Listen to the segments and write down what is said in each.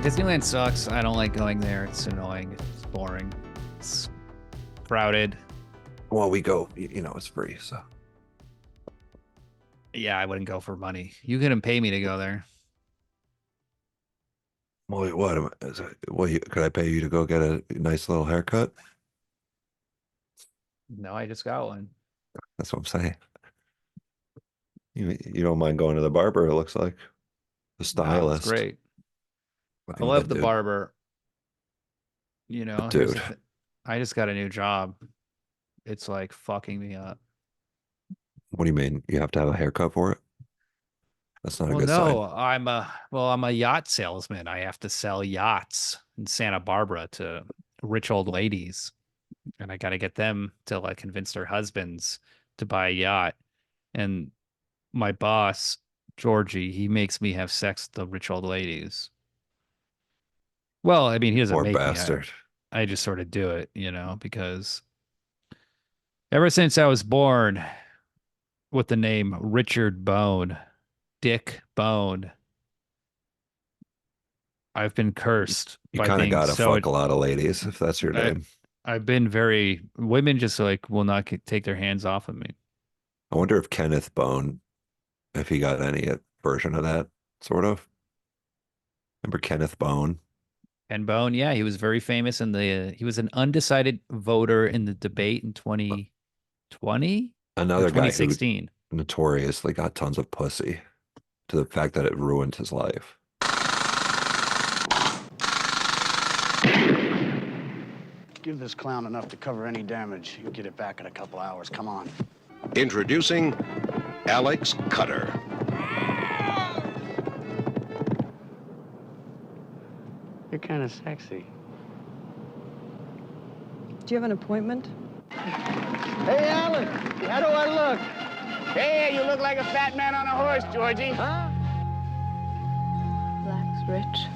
Disneyland sucks. I don't like going there. It's annoying. It's boring. It's crowded. Well, we go, you know, it's free, so. Yeah, I wouldn't go for money. You couldn't pay me to go there. Well, could I pay you to go get a nice little haircut? No, I just got one. That's what I'm saying. You don't mind going to the barber, it looks like. The No, it's stylist. great. What I you love been the doing? barber. You know, But here's the dude. I just got a new job. It's like fucking me up. What do you mean? You have to have a haircut for it? That's not a Well, good sign. no, I'm a yacht salesman. I have to sell yachts in Santa Barbara to rich old ladies, and I got to get them to like convince their husbands to buy a yacht. And my boss, Georgie, he makes me have sex with the rich old ladies. Well, I mean, he doesn't Poor make me. bastard. I just sort of do it, you know, because ever since I was born with the name Richard Bone, Dick Bone, I've been cursed You by kind of being gotta so. fuck a lot of ladies if that's your I, name. I've been very. Women just like will not take their hands off of me. I wonder if Kenneth Bone, if he got any version of that, sort of. Remember Kenneth Bone? And Bone, yeah, he was very famous in the. He was an undecided voter in the debate in 2020 or Another guy who 2016. notoriously got tons of pussy to the fact that it ruined his life. Give this clown enough to cover any damage. You'll get it back in a couple hours. Come on. Introducing Alex Cutter. You're kind of sexy. Do you have an appointment? Hey, Alan. How do I look? Hey, you look like a fat man on a horse, Georgie. Huh? Black's rich.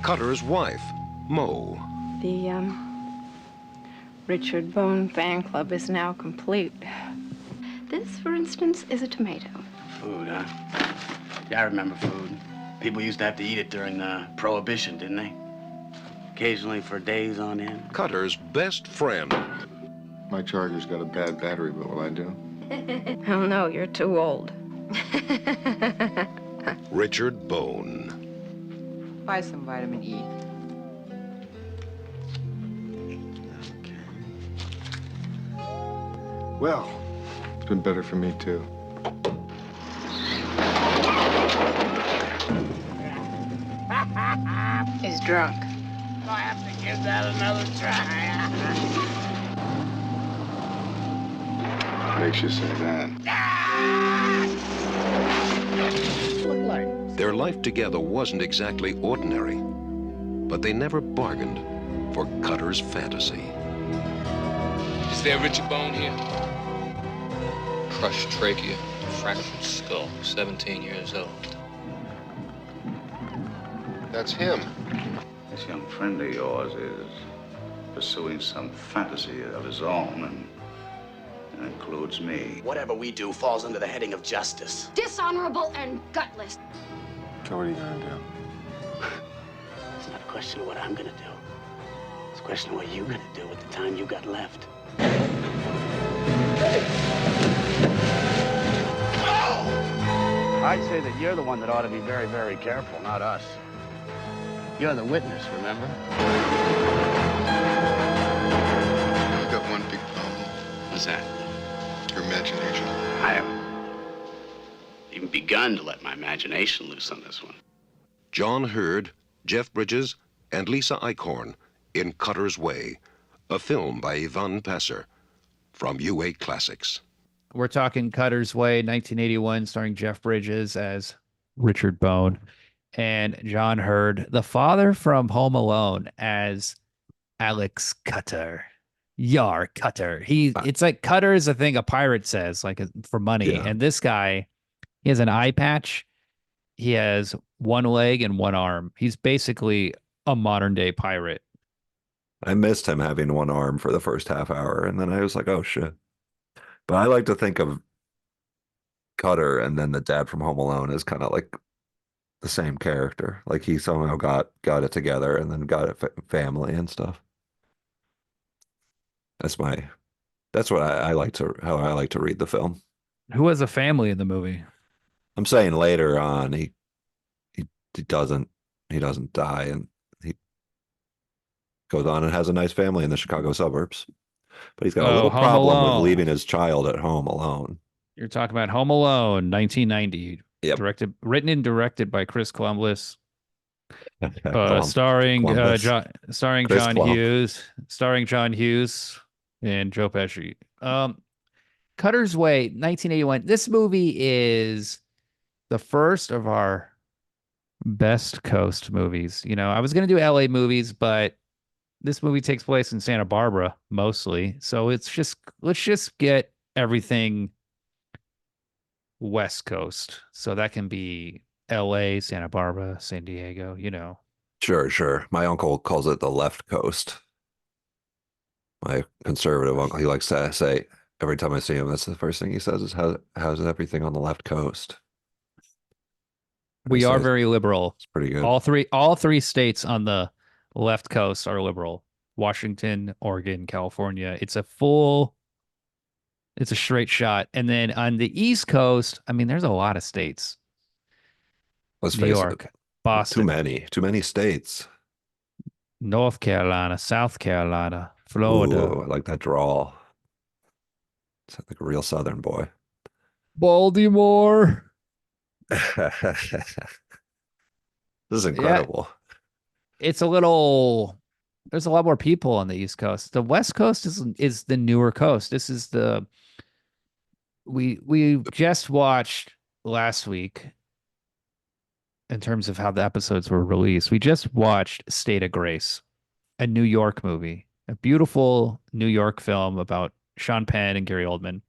Cutter's wife, Mo. The, Richard Bone fan club is now complete. This, for instance, is a tomato. Food, huh? Yeah, I remember food. People used to have to eat it during Prohibition, didn't they? Occasionally for days on end. Cutter's best friend. My Charger's got a bad battery, what will I do? Oh, no, you're too old. Richard Bone. Buy some vitamin E. Well, it's been better for me, too. He's drunk. I have to give that another try. Makes you say that. Look like. Their life together wasn't exactly ordinary, but they never bargained for Cutter's fantasy. Is there Richard Bone here? Crushed trachea, fractured skull, 17 years old. That's him. This young friend of yours is pursuing some fantasy of his own, and that includes me. Whatever we do falls under the heading of justice. Dishonorable and gutless. So what are you gonna do? It's not a question of what I'm gonna do. It's a question of what you're gonna do with the time you got left. I'd say that you're the one that ought to be very, very careful, not us. You're the witness, remember? I've got one big problem. What's that? Your imagination. I haven't even begun to let my imagination loose on this one. John Hurd, Jeff Bridges, and Lisa Eichhorn in Cutter's Way, a film by Yvonne Passer from UA Classics. We're talking Cutter's Way, 1981, starring Jeff Bridges as Richard Bone and John Hurd, the father from Home Alone, as Alex Cutter. Yar Cutter. It's like Cutter is a thing a pirate says, like for money. Yeah. And this guy, he has an eye patch he has one leg and one arm. He's basically a modern day pirate. I missed him having one arm for the first half hour, and then I was like, oh shit. But I like to think of Cutter and then the dad from Home Alone as kind of like the same character. Like he somehow got it together and then got it family and stuff. That's what I like to how I like to read the film. Who has a family in the movie? I'm saying later on he doesn't die and he goes on and has a nice family in the Chicago suburbs. But he's got a little Home problem with Alone. leaving his child at home alone. You're talking about Home Alone, 1990. Yep. Written and directed by Chris Columbus. Columbus. Starring Chris John Clump. Hughes, and Joe Pesci. Cutter's Way, 1981. This movie is the first of our best coast movies. You know, I was gonna do LA movies, but this movie takes place in Santa Barbara mostly. So let's just get everything West Coast. So that can be LA, Santa Barbara, San Diego, you know. Sure. My uncle calls it the left coast. My conservative uncle, he likes to say every time I see him, that's the first thing he says is how's everything on the left coast? We So are it's very liberal. pretty good. All three states on the left coast are liberal. Washington, Oregon, California. It's a straight shot. And then on the East Coast, I mean, there's a lot of states. Let's New face York, it. Boston, Too many states. North Carolina, South Carolina, Florida, Ooh, I like that drawl. Sounds like a real Southern boy. Baltimore. This is incredible. It's a little. There's a lot more people on the East Coast. The West Coast is the newer coast. This is the. We just watched last week. In terms of how the episodes were released, we just watched State of Grace, a New York movie, a beautiful New York film about Sean Penn and Gary Oldman.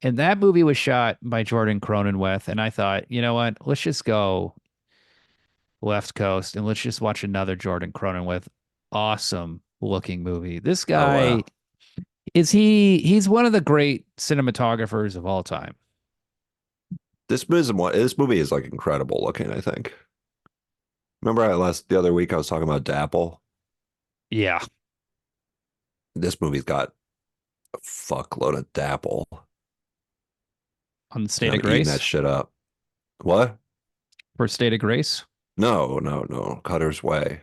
And that movie was shot by Jordan Cronenweth. And I thought, you know what? Let's just go left coast and let's just watch another Jordan Cronenweth awesome looking movie. This guy wow. he's one of the great cinematographers of all time. This movie is like incredible looking, I think. Remember the other week I was talking about Dapple? Yeah. This movie's got a fuckload of Dapple. On State of Eating Grace? that shit up. What? For State of Grace? No. Cutter's Way.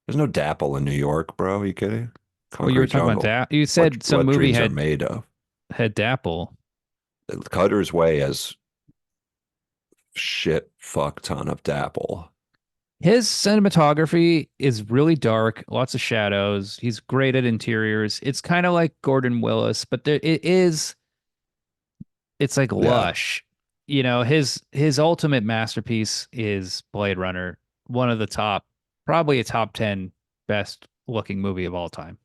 There's no Dapple in New York, bro. Are you kidding? Well, you were talking about that. You said some movie trees are made of. had Dapple. Cutter's Way has shit fuck ton of Dapple. His cinematography is really dark, lots of shadows. He's great at interiors. It's kind of like Gordon Willis, but it's like lush. You know, his ultimate masterpiece is Blade Runner, one of the probably a top 10 best looking movie of all time.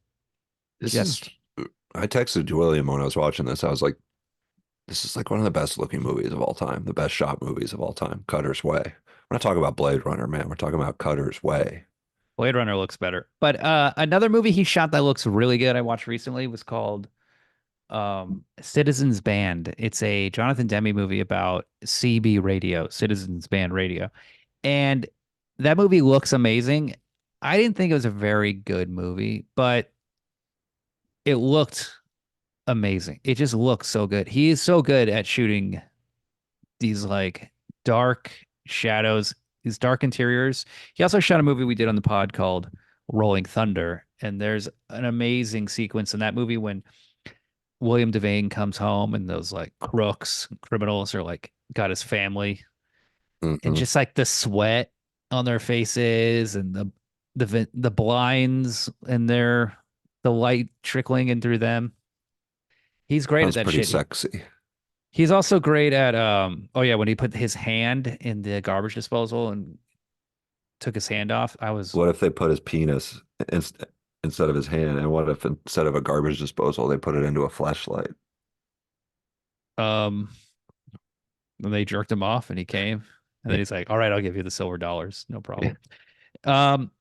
I texted William when I was watching this. I was like, this is like one of the best looking movies of all time, the best shot movies of all time, Cutter's Way. We're not talking about Blade Runner, man. We're talking about Cutter's Way. Blade Runner looks better. But another movie he shot that looks really good I watched recently was called Citizens Band. It's a Jonathan Demme movie about CB radio, Citizens Band radio. And that movie looks amazing. I didn't think it was a very good movie, but it looked amazing. It just looks so good. He is so good at shooting these like dark shadows, these dark interiors. He also shot a movie we did on the pod called Rolling Thunder. And there's an amazing sequence in that movie when William Devane comes home and those like crooks, criminals are like got his family. And just like the sweat on their faces and the blinds and the light trickling in through them. He's great at that pretty shit. Sexy. He's also great at when he put his hand in the garbage disposal and took his hand off. What if they put his penis instead of his hand, and what if instead of a garbage disposal they put it into a fleshlight? And they jerked him off and he came. And then he's like, all right, I'll give you the silver dollars. No problem. Um,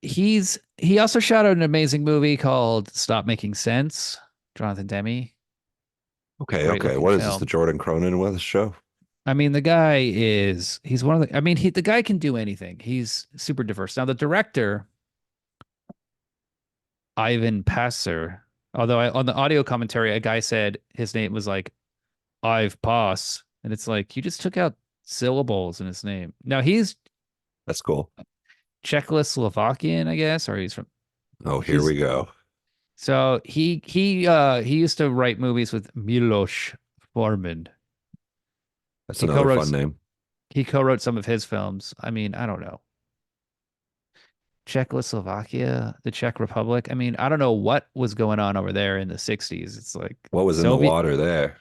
he also shot an amazing movie called Stop Making Sense. Jonathan Demme. Okay, Great okay. looking What is this? film. The Jordan Cronin with show? I mean, the guy he's one of the, I mean, the guy can do anything. He's super diverse. Now, the director, Ivan Passer, although on the audio commentary, a guy said his name was like Ive Pass, and it's like you just took out syllables in his name. Now, he's That's cool. Czechoslovakian, I guess, or he's from. Oh, here he's- we go. So he used to write movies with Milos Forman. That's He another co-wrote fun name. He co-wrote some of his films. I mean, I don't know. Czechoslovakia, the Czech Republic. I mean, I don't know what was going on over there in the 60s. It's like What was in the Soviet- water there?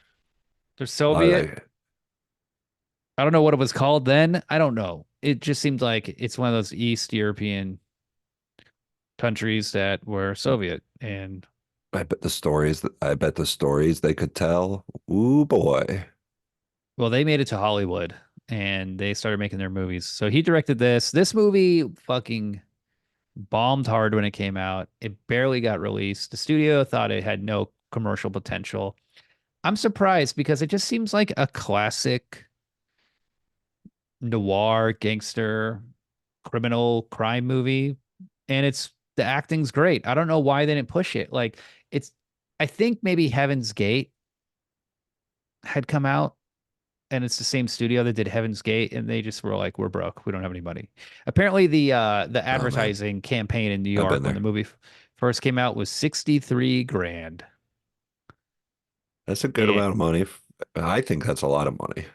There's A lot of Soviet. that- I don't know what it was called then. I don't know. It just seemed like it's one of those East European countries that were Soviet. And I bet the stories they could tell. Ooh boy. well, they made it to Hollywood and they started making their movies. So he directed this. This movie fucking bombed hard when it came out. It barely got released. The studio thought it had no commercial potential. I'm surprised because it just seems like a classic noir gangster criminal crime movie, and the acting's great. I don't know why they didn't push it. Like I think maybe Heaven's Gate had come out, and it's the same studio that did Heaven's Gate, and they just were like, we're broke, we don't have any money. Apparently the advertising campaign in New I've York been when the there. movie first came out was 63 grand. That's a good Yeah. amount of money. I think that's a lot of money.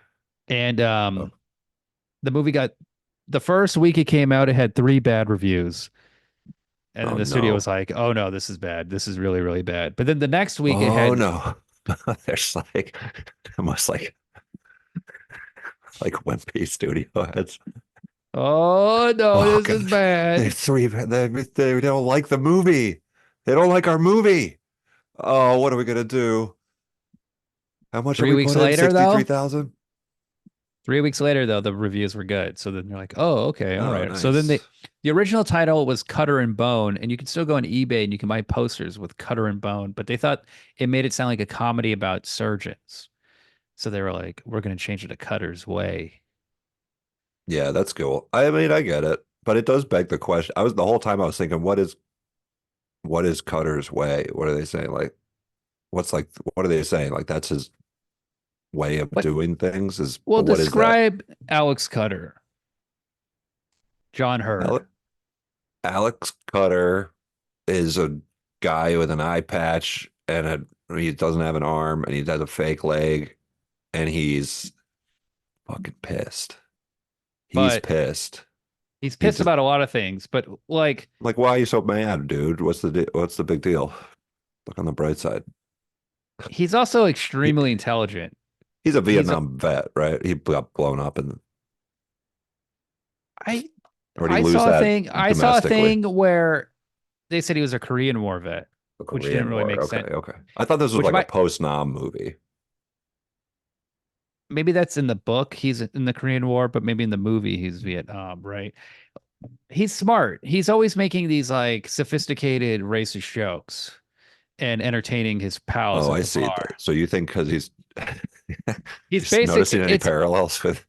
And Oh. the movie got, the first week it came out, it had 3 bad reviews. And then Oh, the studio no. was like, oh no, this is bad. This is really, really bad. But then the next week it Oh had, no. There's like almost like Wimpy Studio heads. oh no, Oh, this is God. bad. They don't like the movie. They don't like our movie. Oh, what are we gonna do? How much 3 are we weeks putting in? later, though? 63,000? 3 weeks later, though, the reviews were good. So then they're like, oh, okay, all Oh, right. So then nice. the original title was Cutter and Bone, and you can still go on eBay and you can buy posters with Cutter and Bone, but they thought it made it sound like a comedy about surgeons. So they were like, we're going to change it to Cutter's Way. Yeah, that's cool. I mean, I get it, but it does beg the question. The whole time I was thinking, what is Cutter's Way? What are they saying? Like, what are they saying? Like, that's his way of What- doing things? Well, what is that? describe Alex Cutter. John Hurd. Alex Cutter is a guy with an eye patch and he doesn't have an arm and he has a fake leg and he's fucking pissed. He's But- pissed. He's pissed just- about a lot of things, but like, Like, why are you so mad, dude? What's the big deal? Look on the bright side. he's also extremely intelligent. He's a Vietnam vet, right? He got blown up and I or did he I lose saw a that thing. I saw a domestically? thing where they said he was a Korean War vet. The which Korean didn't really War. make Okay, sense. okay. I thought this was Which like might- a post-Nam movie. Maybe that's in the book. He's in the Korean War, but maybe in the movie he's Vietnam, right? He's smart. He's always making these like sophisticated racist jokes and entertaining his pals. Oh, at I the see. bar. So you think because he's He's just noticing any it's- parallels with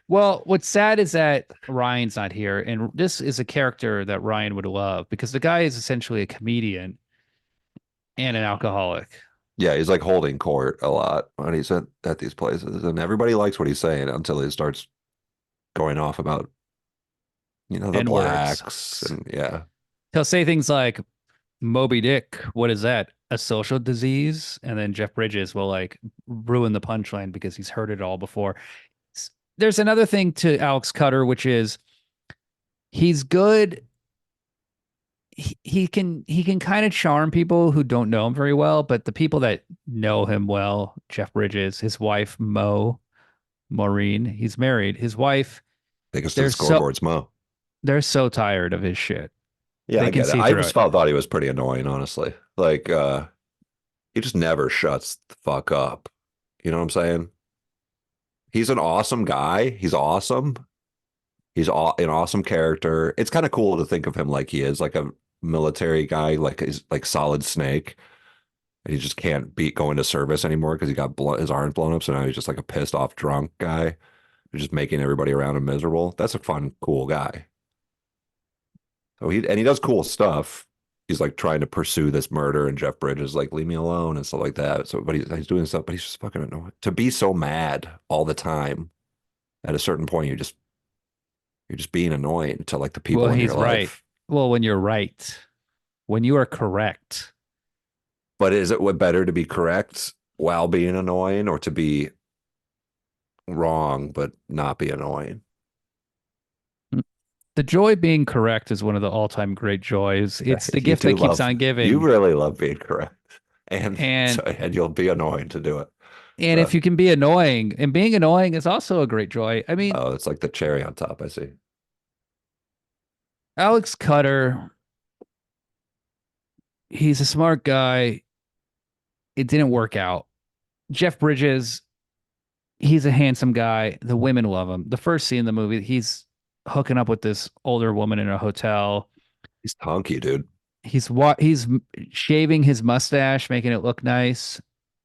Well, what's sad is that Ryan's not here, and this is a character that Ryan would love because the guy is essentially a comedian and an alcoholic. Yeah, he's like holding court a lot when he's at these places, and everybody likes what he's saying until he starts going off about, the N-words. blacks, and yeah, He'll say things like, Moby Dick, what is that? A social disease? And then Jeff Bridges will like ruin the punchline because he's heard it all before. There's another thing to Alex Cutter, which is he's good. He can kind of charm people who don't know him very well, but the people that know him well, Jeff Bridges, his wife Maureen, he's married. His wife, take us to the They're so- scoreboards, Mo. they're so tired of his shit. Yeah, They I can get it. see I through just it. thought he was pretty annoying, honestly. Like, he just never shuts the fuck up. You know what I'm saying? He's an awesome guy. He's awesome. He's an awesome character. It's kind of cool to think of him like he is like a military guy, like he's like Solid Snake. And he just can't be going to service anymore because he got his arms blown up. So now he's just like a pissed off drunk guy who's just making everybody around him miserable. That's a fun, cool guy. So he does cool stuff. He's like trying to pursue this murder, and Jeff Bridges like leave me alone and stuff like that. So, but he's doing stuff, but he's just fucking annoying. To be so mad all the time, at a certain point, you're just being annoying to like the people Well, in he's your right. life. Well, when you're right, when you are correct. But is it better to be correct while being annoying, or to be wrong but not be annoying? The joy being correct is one of the all-time great joys. It's the gift that keeps on giving. You really love being correct, and And you'll be annoying to do it. and if you can be annoying, and being annoying is also a great joy. I mean, Oh, it's like the cherry on top. I see. Alex Cutter, he's a smart guy. It didn't work out. Jeff Bridges, he's a handsome guy. The women love him. The first scene in the movie, he's hooking up with this older woman in a hotel. He's hunky, dude. He's shaving his mustache, making it look nice.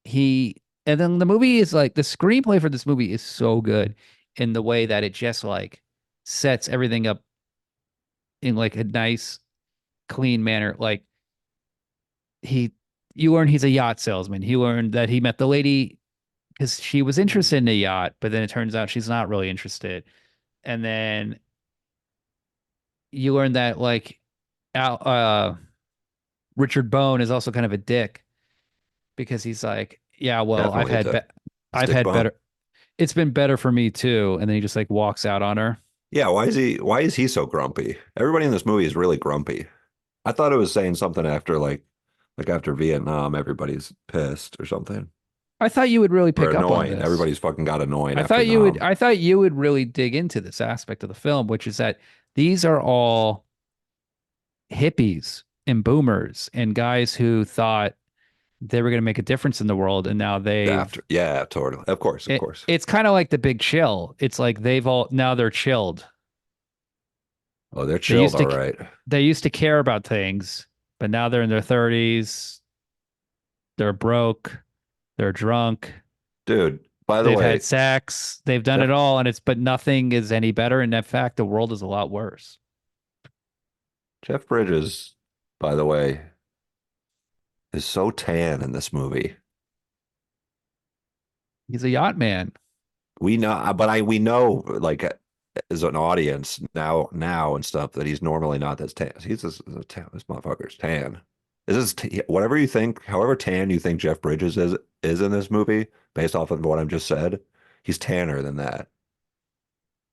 And then the movie is like, the screenplay for this movie is so good in the way that it just like sets everything up in like a nice, clean manner. Like you learn he's a yacht salesman. He learned that he met the lady because she was interested in a yacht, but then it turns out she's not really interested. And then you learn that like Richard Bone is also kind of a dick because he's like, yeah, well, Definitely I've had better. It's been better for me too. And then he just like walks out on her. Yeah, why is he so grumpy? Everybody in this movie is really grumpy. I thought it was saying something after like after Vietnam, everybody's pissed or something. I thought you would really pick Or up on annoying. this. Everybody's fucking got annoying. I after thought you would. Nam. I thought you would really dig into this aspect of the film, which is that these are all hippies and boomers and guys who thought they were going to make a difference in the world, and now Yeah, totally. Of course. It's kind of like The Big Chill. It's like they're chilled. Oh, they're chilled, all right. They used to care about things, but now they're in their 30s. They're broke. They're drunk. Dude, by the They've way, had sex. They've done it all, but nothing is any better. And in fact, the world is a lot worse. Jeff Bridges, by the way, is so tan in this movie. He's a yacht man. We know, but we know, like, as an audience now and stuff, that he's normally not this tan. He's this motherfucker's tan. Whatever you think, however tan you think Jeff Bridges is in this movie, based off of what I've just said, he's tanner than that.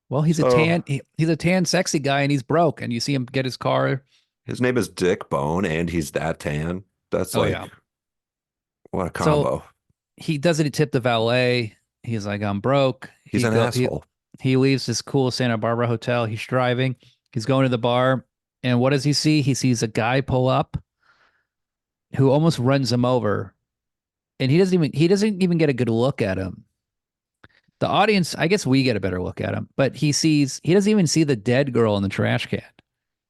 Well, he's a tan, sexy guy, and he's broke. And you see him get his car. His name is Dick Bone, and he's that tan. That's what a combo. So he doesn't tip the valet. He's like, I'm broke. He's an asshole. He leaves this cool Santa Barbara hotel. He's driving. He's going to the bar. And what does he see? He sees a guy pull up who almost runs him over. And he doesn't even get a good look at him. The audience, I guess we get a better look at him, but he doesn't even see the dead girl in the trash can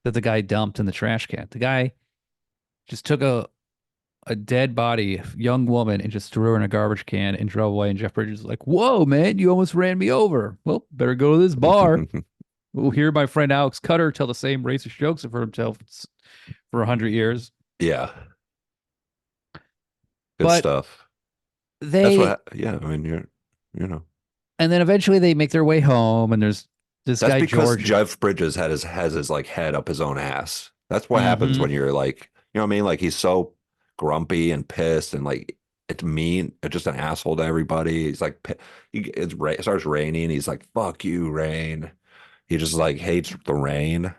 that the guy dumped in the trash can. The guy just took a dead body, young woman, and just threw her in a garbage can and drove away. And Jeff Bridges is like, whoa, man, you almost ran me over. Well, better go to this bar. We'll hear my friend Alex Cutter tell the same racist jokes for himself for 100 years. Yeah. Good But stuff. I mean, you know. And then eventually they make their way home, and there's this That's guy, because George. Jeff Bridges has his like head up his own ass. That's what happens when you're like, you know what I mean? Like he's so grumpy and pissed and like it's mean, just an asshole to everybody. He's like, it starts raining. He's like, fuck you, rain. He just like hates the rain.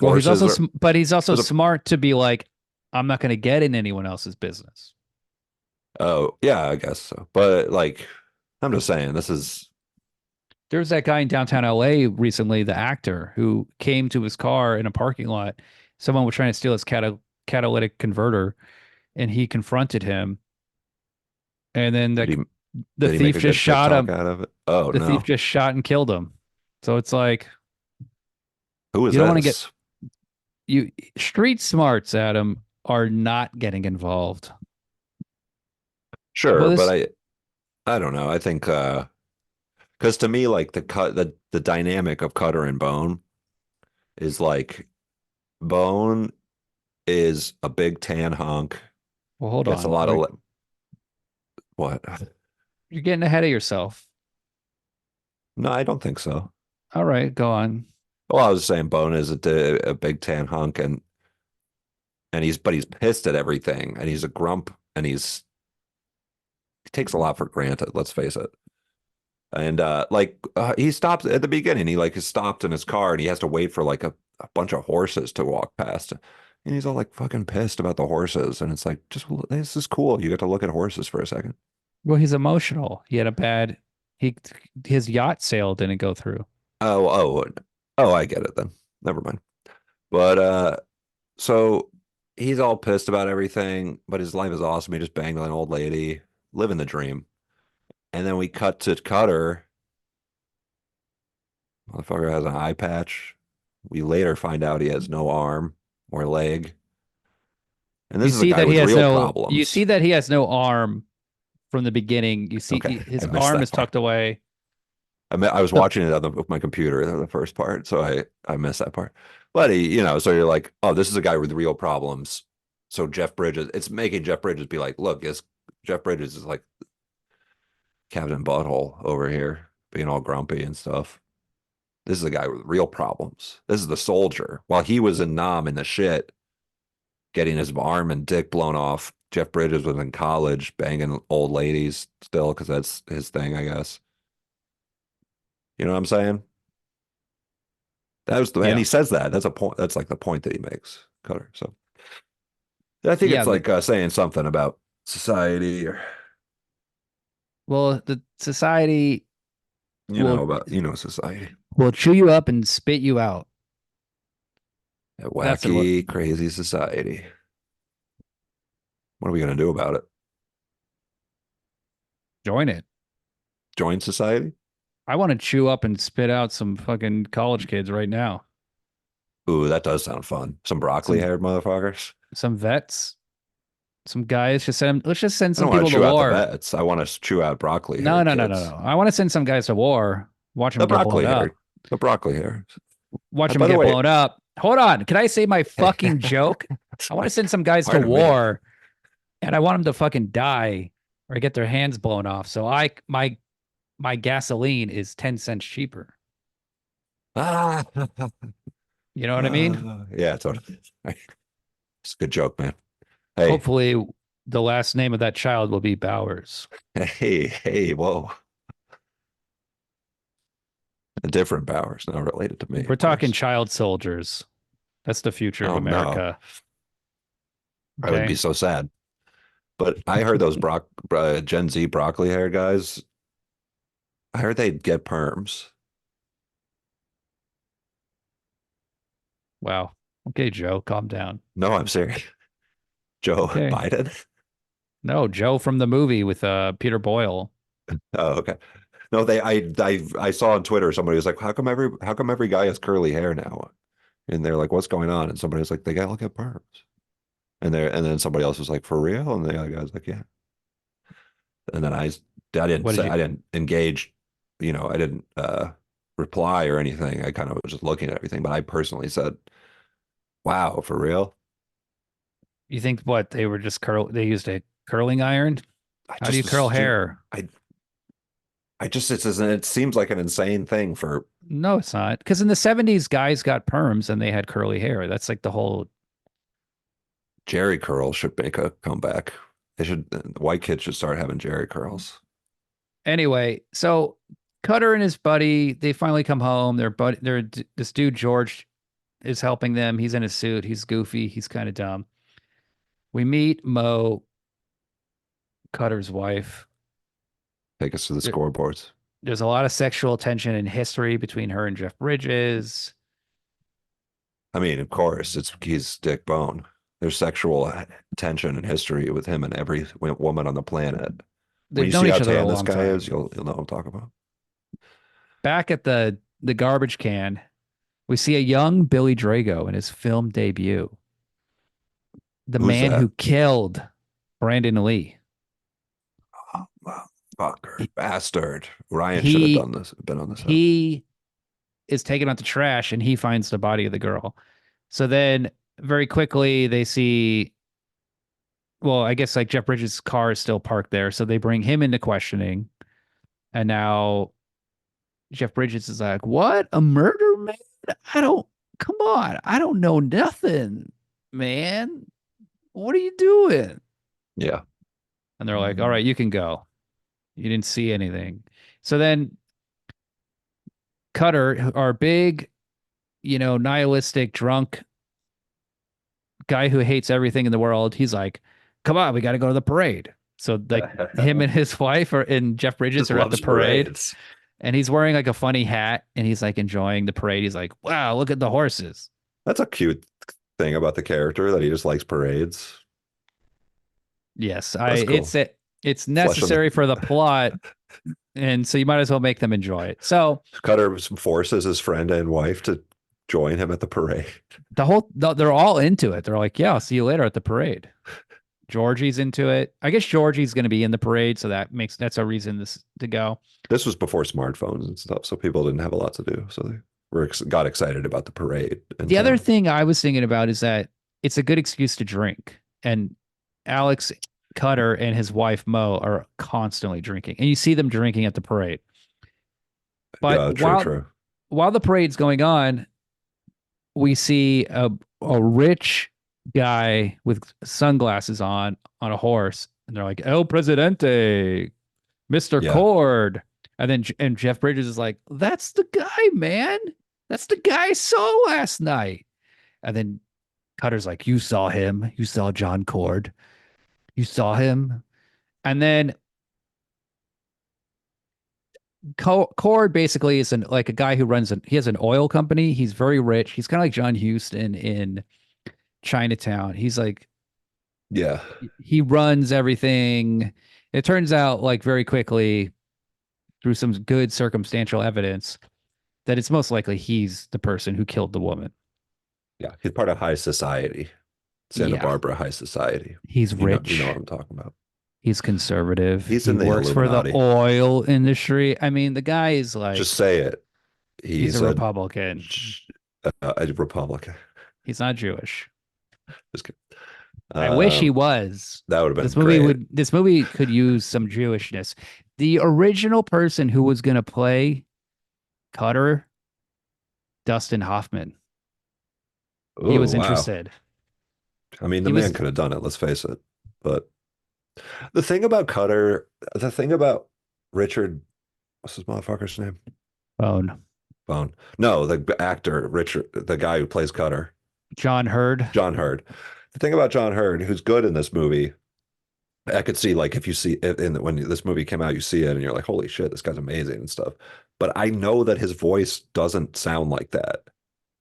Well, he's also smart to be like, I'm not going to get in anyone else's business. Oh, yeah, I guess so. But like, I'm just saying, There's that guy in downtown LA recently, the actor, who came to his car in a parking lot. Someone was trying to steal his catalytic converter, and he confronted him. And then the Did he make thief a good just shot TikTok him. out of it? Oh The no. thief just shot and killed him. So it's like Who is you don't want to this? get you street smarts, Adam, are not getting involved. Sure, Well, but this I don't know. I think because to me, like the dynamic of Cutter and Bone is like Bone is a big tan hunk, well, hold gets a on. lot of what? You're getting ahead of yourself. No, I don't think so. All right, go on. Well, I was saying Bone is a big tan hunk and he's pissed at everything and he's a grump and he takes a lot for granted, let's face it. And he stops at the beginning, he like is stopped in his car and he has to wait for like a bunch of horses to walk past. And he's all like fucking pissed about the horses. And it's like, just this is cool. You get to look at horses for a second. Well, he's emotional. He had a bad his yacht sale didn't go through. Oh, I get it then. Never mind. But so he's all pissed about everything, but his life is awesome. He just banged an old lady, living the dream. And then we cut to Cutter. Motherfucker has an eye patch. We later find out he has no arm or leg. And this is a guy with real problems. You see that he has no arm from the beginning. You see Okay, his I missed arm that is part. tucked away. I was watching it on my computer, the first part, so I missed that part. But so you're like, oh, this is a guy with real problems. So Jeff Bridges, it's making Jeff Bridges be like, look, Jeff Bridges is like Captain Butthole over here, being all grumpy and stuff. This is a guy with real problems. This is the soldier. While he was in Nam in the shit, getting his arm and dick blown off, Jeff Bridges was in college banging old ladies still because that's his thing, I guess. You know what I'm saying? That was and he says that. That's a point. That's like the point that he makes, Cutter. So I think it's like saying something about society or the society society. will chew you up and spit you out. A wacky, crazy society. What are we gonna do about it? Join it. Join society? I want to chew up and spit out some fucking college kids right now. Ooh, that does sound fun. Some broccoli-haired motherfuckers. Some vets. Some guys. Let's just send some I don't people want to to chew war. out the vets. I want to chew out broccoli. No. I want to send some guys to war. Watch them get blown up. The broccoli hair. Watch them get blown up. Hold on. Can I say my fucking joke? I want to send some guys to war, and I want them to fucking die or get their hands blown off. So my gasoline is 10 cents cheaper. Ah. You know what I mean? Yeah, totally. It's a good joke, man. Hey. Hopefully the last name of that child will be Bowers. Hey, whoa. A different Bowers, not related to me. We're talking child soldiers. That's the future of America. No. I would be so sad. But I heard those Gen Z broccoli hair guys, I heard they'd get perms. Wow. Okay, Joe, calm down. No, I'm serious. Joe Biden? No, Joe from the movie with Peter Boyle. Oh, okay. No, I saw on Twitter somebody was like, how come every guy has curly hair now? And they're like, what's going on? And somebody was like, they gotta look at perms. And then somebody else was like, for real? And the other guy was like, yeah. And then I didn't engage, I didn't reply or anything. I kind of was just looking at everything, but I personally said, wow, for real? You think what they were just they used a curling iron? How do you curl hair? It seems like an insane thing for. No, it's not. Because in the 70s, guys got perms and they had curly hair. That's like the whole. Jerry curl should make a comeback. White kids should start having Jerry curls. Anyway, so Cutter and his buddy, they finally come home. This dude, George, is helping them. He's in a suit. He's goofy. He's kind of dumb. We meet Mo, Cutter's wife. Take us to the scoreboards. There's a lot of sexual tension and history between her and Jeff Bridges. I mean, of course, he's Dick Bone. There's sexual tension and history with him and every woman on the planet. When they've you known see each how other a tan this long guy time. is, you'll know what I'm talking about. Back at the garbage can, we see a young Billy Drago in his film debut. The Who's man that? who killed Brandon Lee. Oh, fucker, bastard. Ryan He- should have done this. Been on this. He is taken out the trash and he finds the body of the girl. So then very quickly they see, well, I guess like Jeff Bridges' car is still parked there. So they bring him into questioning. And now Jeff Bridges is like, what? A murder, man? Come on. I don't know nothing, man. What are you doing? Yeah. And they're like, all right, you can go. You didn't see anything. So then Cutter, our big, nihilistic, drunk guy who hates everything in the world, he's like, come on, we got to go to the parade. So like him and his wife and Jeff Bridges Just are at the loves parade. parades. And he's wearing like a funny hat and he's like enjoying the parade. He's like, wow, look at the horses. That's a cute thing about the character that he just likes parades. Yes, That's cool. it's necessary for the plot. And so you might as well make them enjoy it. So Cutter forces his friend and wife to join him at the parade. they're all into it. They're like, yeah, I'll see you later at the parade. Georgie's into it. I guess Georgie's going to be in the parade, so that's a reason to go. This was before smartphones and stuff, so people didn't have a lot to do. So they got excited about the parade. The other thing I was thinking about is that it's a good excuse to drink. And Alex Cutter and his wife Mo are constantly drinking, and you see them drinking at the parade. But while the parade's going on, we see a rich guy with sunglasses on a horse, and they're like, El Presidente, Mr. Cord. And Jeff Bridges is like, that's the guy, man. That's the guy I saw last night. And then Cutter's like, you saw him. You saw John Cord. You saw him. And then Cord basically is like a guy who he has an oil company. He's very rich. He's kind of like John Huston in Chinatown. He's like, yeah, he runs everything. It turns out like very quickly through some good circumstantial evidence that it's most likely he's the person who killed the woman. Yeah, he's part of high society. Santa Barbara high society. He's rich. You know what I'm talking about. He's conservative. He works for the oil industry. I mean, the guy is like, just say it. He's a Republican. A Republican. He's not Jewish. Just kidding. I wish he was. That would have been This movie could use some Jewishness. The original person who was going to play Cutter, Dustin Hoffman. Ooh, he was interested. I mean, the man could have done it, let's face it. But the thing about Cutter, the thing about Richard, what's his motherfucker's name? Bone. No, the actor, Richard, the guy who plays Cutter. John Hurd. The thing about John Hurd, who's good in this movie, I could see like if you see it when this movie came out, you see it and you're like, holy shit, this guy's amazing and stuff. But I know that his voice doesn't sound like that.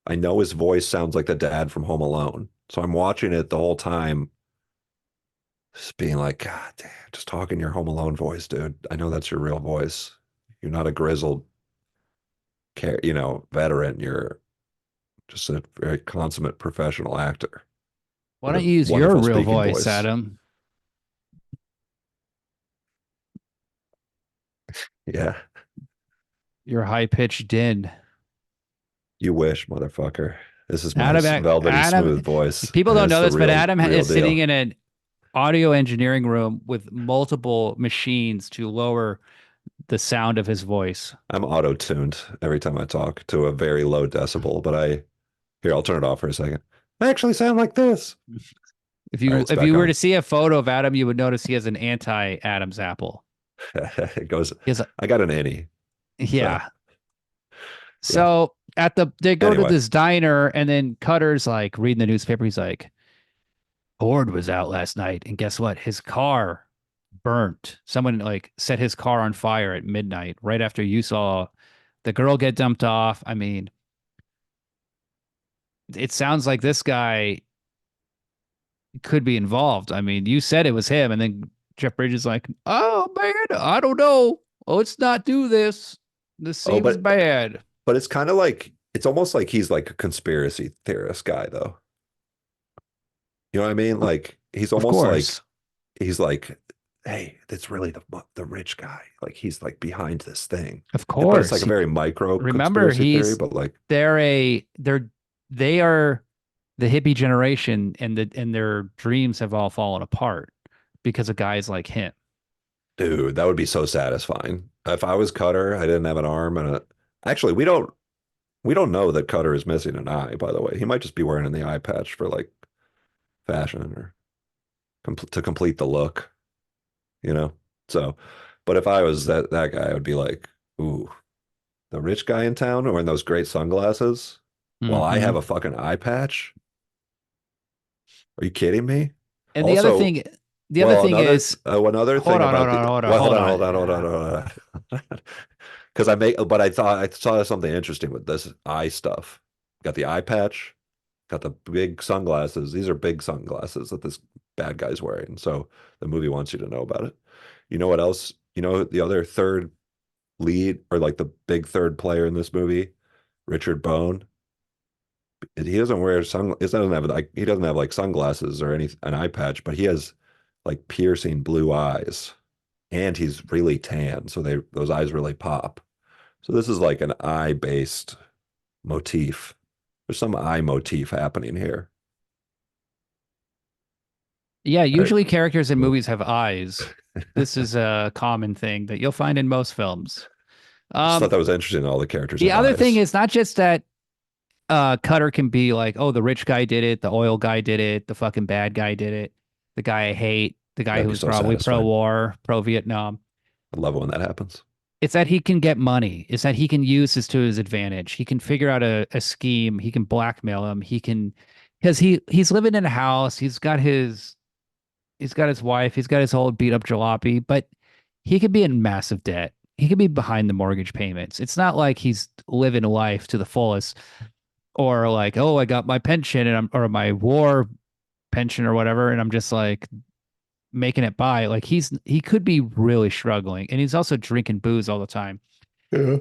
I know his voice sounds like the dad from Home Alone. So I'm watching it the whole time, just being like, God damn, just talking your Home Alone voice, dude. I know that's your real voice. You're not a grizzled, veteran. You're just a very consummate professional actor. Why don't you use your real voice, Adam? Yeah. Your high-pitched din. You wish, motherfucker. This is my velvety smooth voice. People don't know this, but Adam is sitting in an audio engineering room with multiple machines to lower the sound of his voice. I'm auto-tuned every time I talk to a very low decibel, but I'll turn it off for a second. I actually sound like this. If you were to see a photo of Adam, you would notice he has an anti-Adam's apple. It goes, I got an innie. Yeah. So they go to this diner, and then Cutter's like reading the newspaper. He's like, Cord was out last night, and guess what? His car burnt. Someone like set his car on fire at midnight, right after you saw the girl get dumped off. I mean, it sounds like this guy could be involved. I mean, you said it was him, and then Jeff Bridges is like, oh man, I don't know. Let's not do this. This Oh, seems but- bad. But it's kind of like it's almost like he's like a conspiracy theorist guy, though. You know what I mean? Like he's Of almost like course. he's like, hey, that's really the rich guy. Like he's like behind this thing. Of But course. it's like a very micro Remember, conspiracy theory, he's but like they are the hippie generation, and their dreams have all fallen apart because of guys like him. dude, that would be so satisfying. If I was Cutter, I didn't have an arm and actually we don't know that Cutter is missing an eye, by the way. He might just be wearing the eye patch for like fashion or to complete the look, you know? So, but if I was that guy, I would be like, ooh, the rich guy in town wearing those great sunglasses while I Mhm. have a fucking eye patch. Are you kidding me? And the other Also- thing, is, another thing Hold on, about hold on, well, hold hold on. on. Because I saw something interesting with this eye stuff. Got the eye patch, got the big sunglasses. These are big sunglasses that this bad guy's wearing. So the movie wants you to know about it. You know what else? You know the other third lead or like the big third player in this movie, Richard Bone. He doesn't wear he doesn't have like sunglasses or an eye patch, but he has like piercing blue eyes, and he's really tan, so those eyes really pop. So this is like an eye-based motif. There's some eye motif happening here. yeah, usually characters in movies have eyes. This is a common thing that you'll find in most films. I just thought that was interesting. All the characters. The have other eyes. thing is not just that Cutter can be like, oh, the rich guy did it, the oil guy did it, the fucking bad guy did it, the guy I hate, the guy That'd be who's so probably satisfying. pro-war, pro-Vietnam. I love it when that happens. It's that he can get money. It's that he can use this to his advantage. He can figure out a scheme. He can blackmail him. He can, because he's living in a house. He's got his wife. He's got his whole beat up jalopy, but he could be in massive debt. He could be behind the mortgage payments. It's not like he's living life to the fullest, or like, oh, I got my pension or my war pension or whatever, and I'm just like making it by. Like he could be really struggling, and he's also drinking booze all the time. Yeah.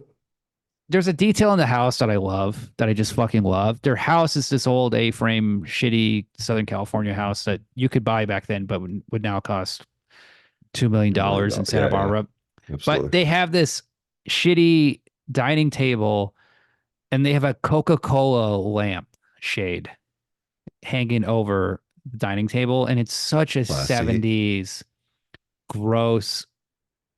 There's a detail in the house that I love, that I just fucking love. Their house is this old A-frame, shitty Southern California house that you could buy back then, but would now cost $2 million in Santa Yeah, yeah. Barbara. Absolutely. But they have this shitty dining table, and they have a Coca-Cola lamp shade hanging over the dining table, and it's such a Classy. 70s gross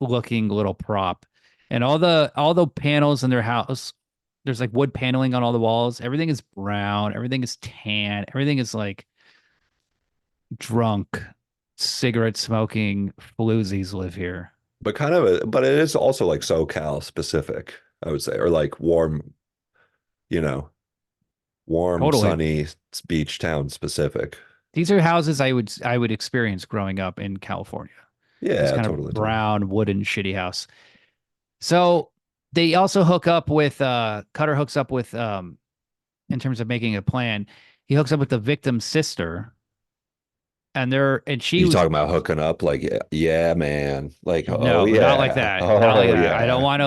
looking little prop. And all the panels in their house, there's like wood paneling on all the walls. Everything is brown, everything is tan, everything is like drunk, cigarette smoking floozies live here. But but it is also like SoCal specific, I would say, or like warm, Totally. sunny beach town specific. These are houses I would experience growing up in California. Yeah, This kind totally. of brown wooden shitty house. So they also hook up with Cutter hooks up with in terms of making a plan, he hooks up with the victim's sister, and she You was talking about hooking up? Like, yeah, man. Like, no, oh yeah, not like that. Oh Not like that. yeah. I don't want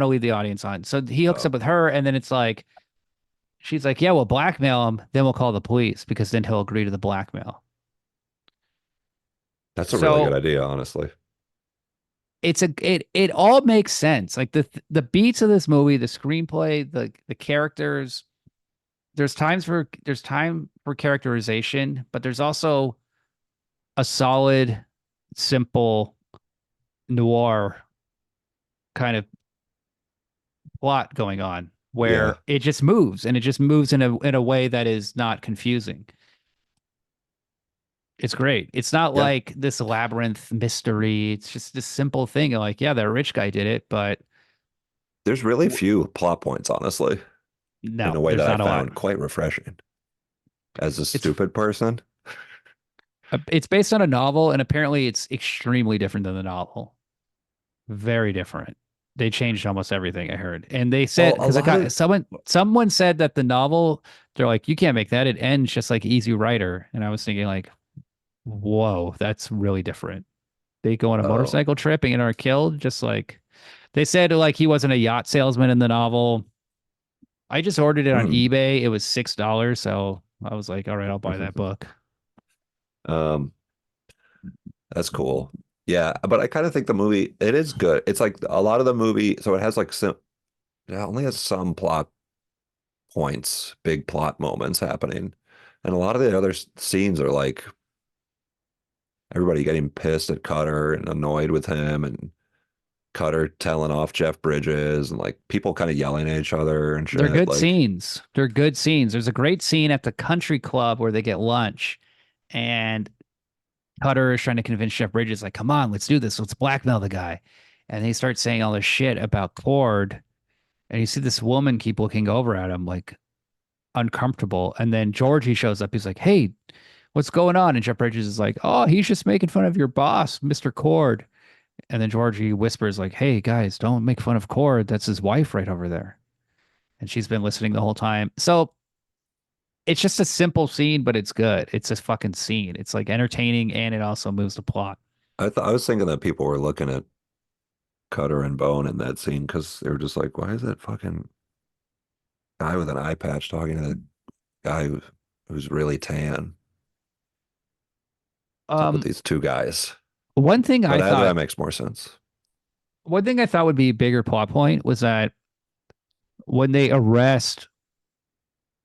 to lead the audience on. So he hooks up with her, and then it's like she's like, yeah, we'll blackmail him, then we'll call the police because then he'll agree to the blackmail. That's a really So- good idea, honestly. It all makes sense. Like the beats of this movie, the screenplay, the characters. There's time for characterization, but there's also a solid, simple noir kind of plot going on where it just moves, and it just moves in a way that is not confusing. It's great. It's not like this labyrinth mystery. It's just this simple thing. Like, yeah, that rich guy did it, but There's really few plot points, honestly, no, in a way there's that I not a lot. found quite refreshing. As a stupid person, It's based on a novel, and apparently it's extremely different than the novel. Very different. They changed almost everything, I heard. And they said, Well, a because lot of- someone said that the novel, they're like, you can't make that. It ends just like Easy Rider. And I was thinking like, whoa, that's really different. They go on a Oh. motorcycle trip and are killed. Just like they said, like he wasn't a yacht salesman in the novel. I just ordered it on Hmm. eBay. It was $6, so I was like, all right, I'll buy that book. That's cool. Yeah, but I kind of think the movie it is good. It's like a lot of the movie, so it has like some, it only has some plot points, big plot moments happening, and a lot of the other scenes are like everybody getting pissed at Cutter and annoyed with him, and Cutter telling off Jeff Bridges, and like people kind of yelling at each other and shit. They're good like, scenes. They're good scenes. There's a great scene at the country club where they get lunch, and Cutter is trying to convince Jeff Bridges, like, come on, let's do this. Let's blackmail the guy. And he starts saying all this shit about Cord. And you see this woman keep looking over at him, like, uncomfortable. And then Georgie shows up. He's like, hey, what's going on? And Jeff Bridges is like, oh, he's just making fun of your boss, Mr. Cord. And then Georgie whispers, like, hey, guys, don't make fun of Cord. That's his wife right over there. And she's been listening the whole time. So it's just a simple scene, but it's good. It's a fucking scene. It's like entertaining and it also moves the plot. I was thinking that people were looking at Cutter and Bone in that scene because they were just like, why is that fucking guy with an eye patch talking to the guy who's really tan? What's up with these two guys? One thing But I thought that makes more sense. one thing I thought would be a bigger plot point was that when they arrest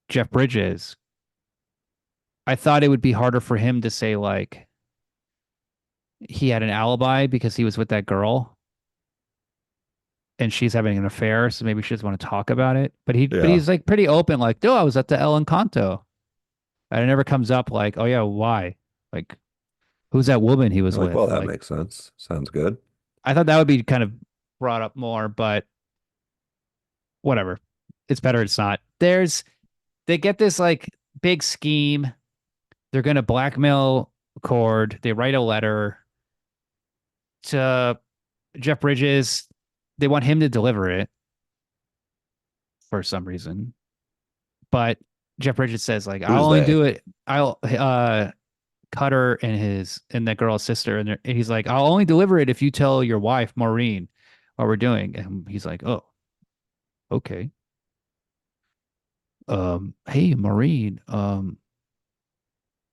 Jeff Bridges, I thought it would be harder for him to say like he had an alibi because he was with that girl and she's having an affair, so maybe she doesn't want to talk about it. But he's like pretty open, like, no, I was at the El Encanto. And it never comes up like, oh yeah, why? Like, who's that woman he was Like, with? well, that Like, makes sense. Sounds good. I thought that would be kind of brought up more, but whatever. It's better it's not. They get this like big scheme. They're gonna blackmail Cord. They write a letter to Jeff Bridges. They want him to deliver it for some reason. But Jeff Bridges says, like, I'll only do it. I'll Cutter and that girl's sister, and he's like, I'll only deliver it if you tell your wife, Maureen, what we're doing. And he's like, oh, okay. Hey, Maureen,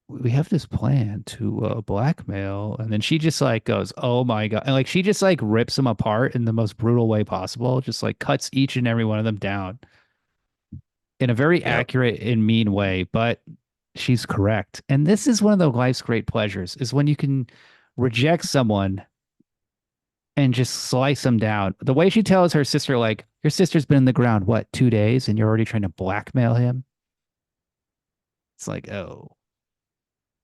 we have this plan to blackmail. And then she just like goes, oh my God. And like she just like rips them apart in the most brutal way possible, just like cuts each and every one of them down in a very accurate and mean way, but she's correct. And this is one of the life's great pleasures is when you can reject someone and just slice them down. The way she tells her sister, like, your sister's been in the ground, what, 2 days, and you're already trying to blackmail him? It's like, oh.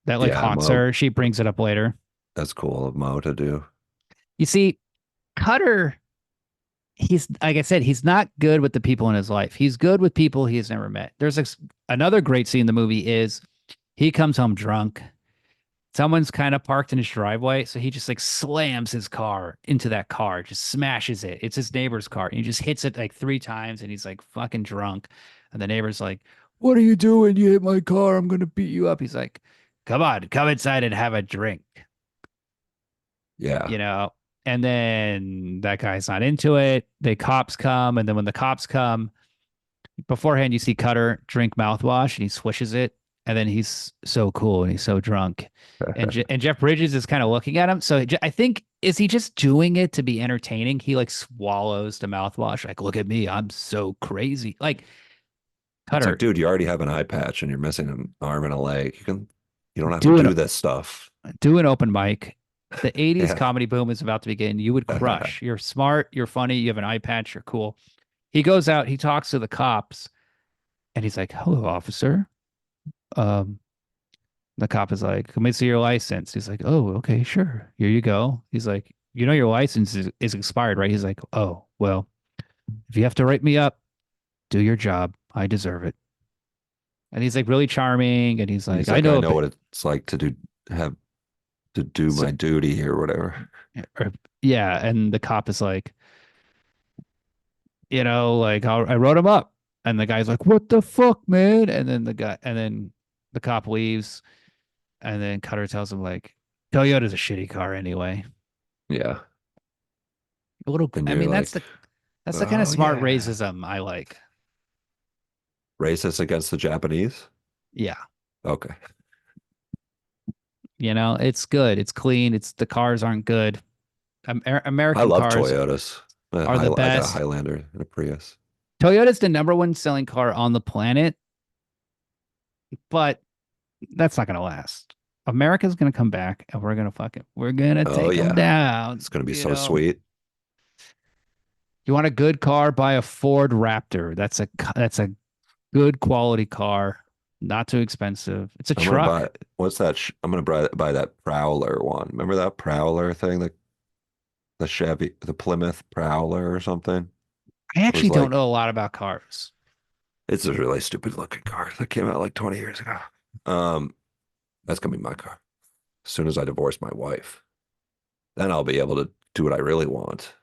That like haunts her. She brings it up later. That's cool of Mo to do. You see, Cutter, he's, like I said, he's not good with the people in his life. He's good with people he has never met. There's another great scene in the movie is he comes home drunk. Someone's kind of parked in his driveway, so he just like slams his car into that car, just smashes it. It's his neighbor's car. And he just hits it like 3 times and he's like fucking drunk. And the neighbor's like, what are you doing? You hit my car. I'm going to beat you up. He's like, come on, come inside and have a drink. Yeah. You know, and then that guy's not into it. The cops come. And then when the cops come, beforehand, you see Cutter drink mouthwash and he swishes it. And then he's so cool and he's so drunk. And Jeff Bridges is kind of looking at him. So I think, is he just doing it to be entertaining? He like swallows the mouthwash. Like, look at me. I'm so crazy. Like, Cutter. It's like, dude, you already have an eye patch and you're missing an arm and a leg. You don't have to do this stuff. Do an open mic. The 80s comedy boom is about to begin. You would crush. You're smart. You're funny. You have an eye patch. You're cool. He goes out. He talks to the cops. And he's like, hello, officer. The cop is like, let me see your license. He's like, oh, okay, sure. Here you go. He's like, you know, your license is expired, right? He's like, oh, well, if you have to write me up, do your job. I deserve it. And he's like really charming. And he's like, I know what it's like to do my duty or whatever. Yeah. And the cop is like, you know, like I wrote him up. And the guy's like, what the fuck, man? And then the cop leaves. And then Cutter tells him like, Toyota's a shitty car anyway. Yeah. A little. And I you're mean, like, that's the kind of smart yeah. racism I like. Racist against the Japanese? Yeah. Okay. You know, it's good. It's clean. The cars aren't good. I American love cars Toyotas. are the I got a best. Highlander and a Prius. Toyota's the #1 selling car on the planet, but that's not going to last. America's going to come back and we're going to we're going to Oh, take them yeah. down. It's going to be you so know? sweet. You want a good car? Buy a Ford Raptor. That's a good quality car. Not too expensive. It's a I'm gonna truck. buy, what's that? I'm gonna buy that Prowler one. Remember that Prowler thing? The Chevy, the Plymouth Prowler or something? I actually was don't like- know a lot about cars. It's a really stupid looking car that came out like 20 years ago. That's gonna be my car. As soon as I divorce my wife, then I'll be able to do what I really want.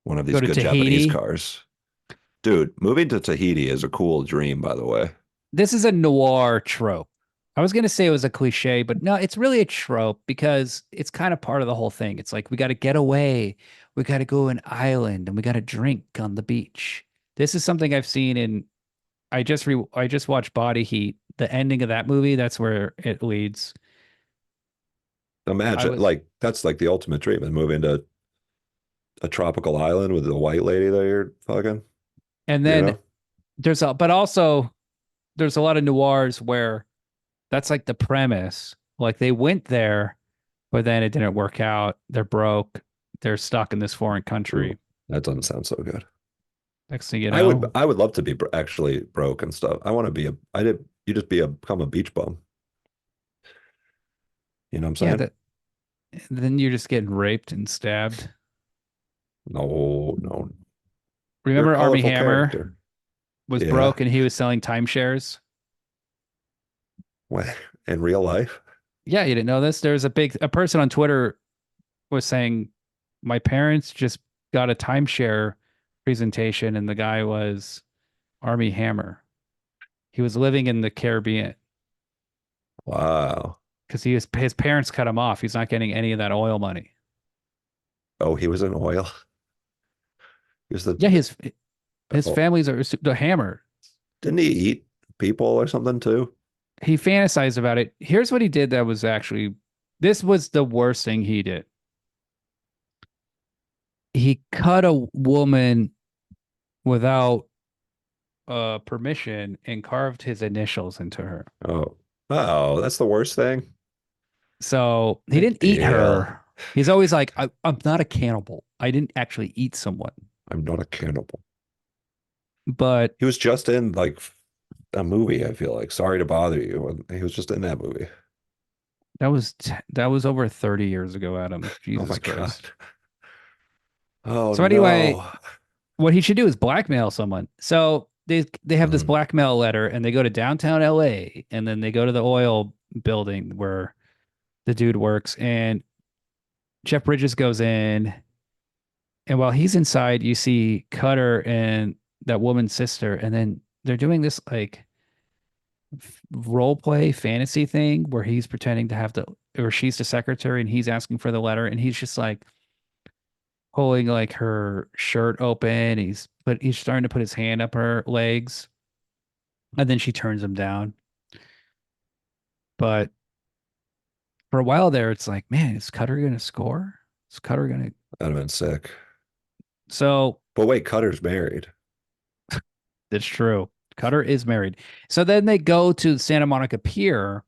One of these Go to good Tahiti. Japanese cars. Dude, moving to Tahiti is a cool dream, by the way. This is a noir trope. I was going to say it was a cliche, but no, it's really a trope because it's kind of part of the whole thing. It's like we got to get away. We got to go an island and we got to drink on the beach. This is something I've seen in I just watched Body Heat. The ending of that movie, that's where it leads. Imagine, that's like the ultimate treatment, moving to a tropical island with a white lady that you're fucking. And then You know? but also there's a lot of noirs where that's like the premise. Like they went there, but then it didn't work out. They're broke. They're stuck in this foreign country. Ooh, that doesn't sound so good. Next thing you know, I would love to be actually broke and stuff. I want to be you just become a beach bum. You know what I'm saying? then you're just getting raped and stabbed. No. You're Remember a Army colorful Hammer character. was Yeah. broke and he was selling timeshares? What, in real life? Yeah, you didn't know this? There's a person on Twitter was saying, my parents just got a timeshare presentation and the guy was Army Hammer. He was living in the Caribbean Wow. because his parents cut him off. He's not getting any of that oil money. Oh, he was in oil. Yeah, his Oh. families are the Hammer. Didn't he eat people or something too? He fantasized about it. Here's what he did that was this was the worst thing he did. He cut a woman without permission and carved his initials into her. Oh, that's the worst thing. So he didn't eat her. He's always like, I'm not a cannibal. I didn't actually eat someone. I'm not a cannibal. But he was just in like a movie, I feel like. Sorry to bother you. He was just in that movie. that was over 30 years ago, Adam. Jesus my Christ. God. Oh, So anyway, no. what he should do is blackmail someone. So they have this blackmail letter and they go to downtown LA and then they go to the oil building where the dude works and Jeff Bridges goes in. And while he's inside, you see Cutter and that woman's sister. And then they're doing this like role play fantasy thing where he's pretending to have or she's the secretary and he's asking for the letter. And he's just like pulling like her shirt open. He's starting to put his hand up her legs. And then she turns him down. But for a while there, it's like, man, is Cutter going to score? Is Cutter going to? That'd have been sick. So. But wait, Cutter's married. That's true. Cutter is married. So then they go to Santa Monica Pier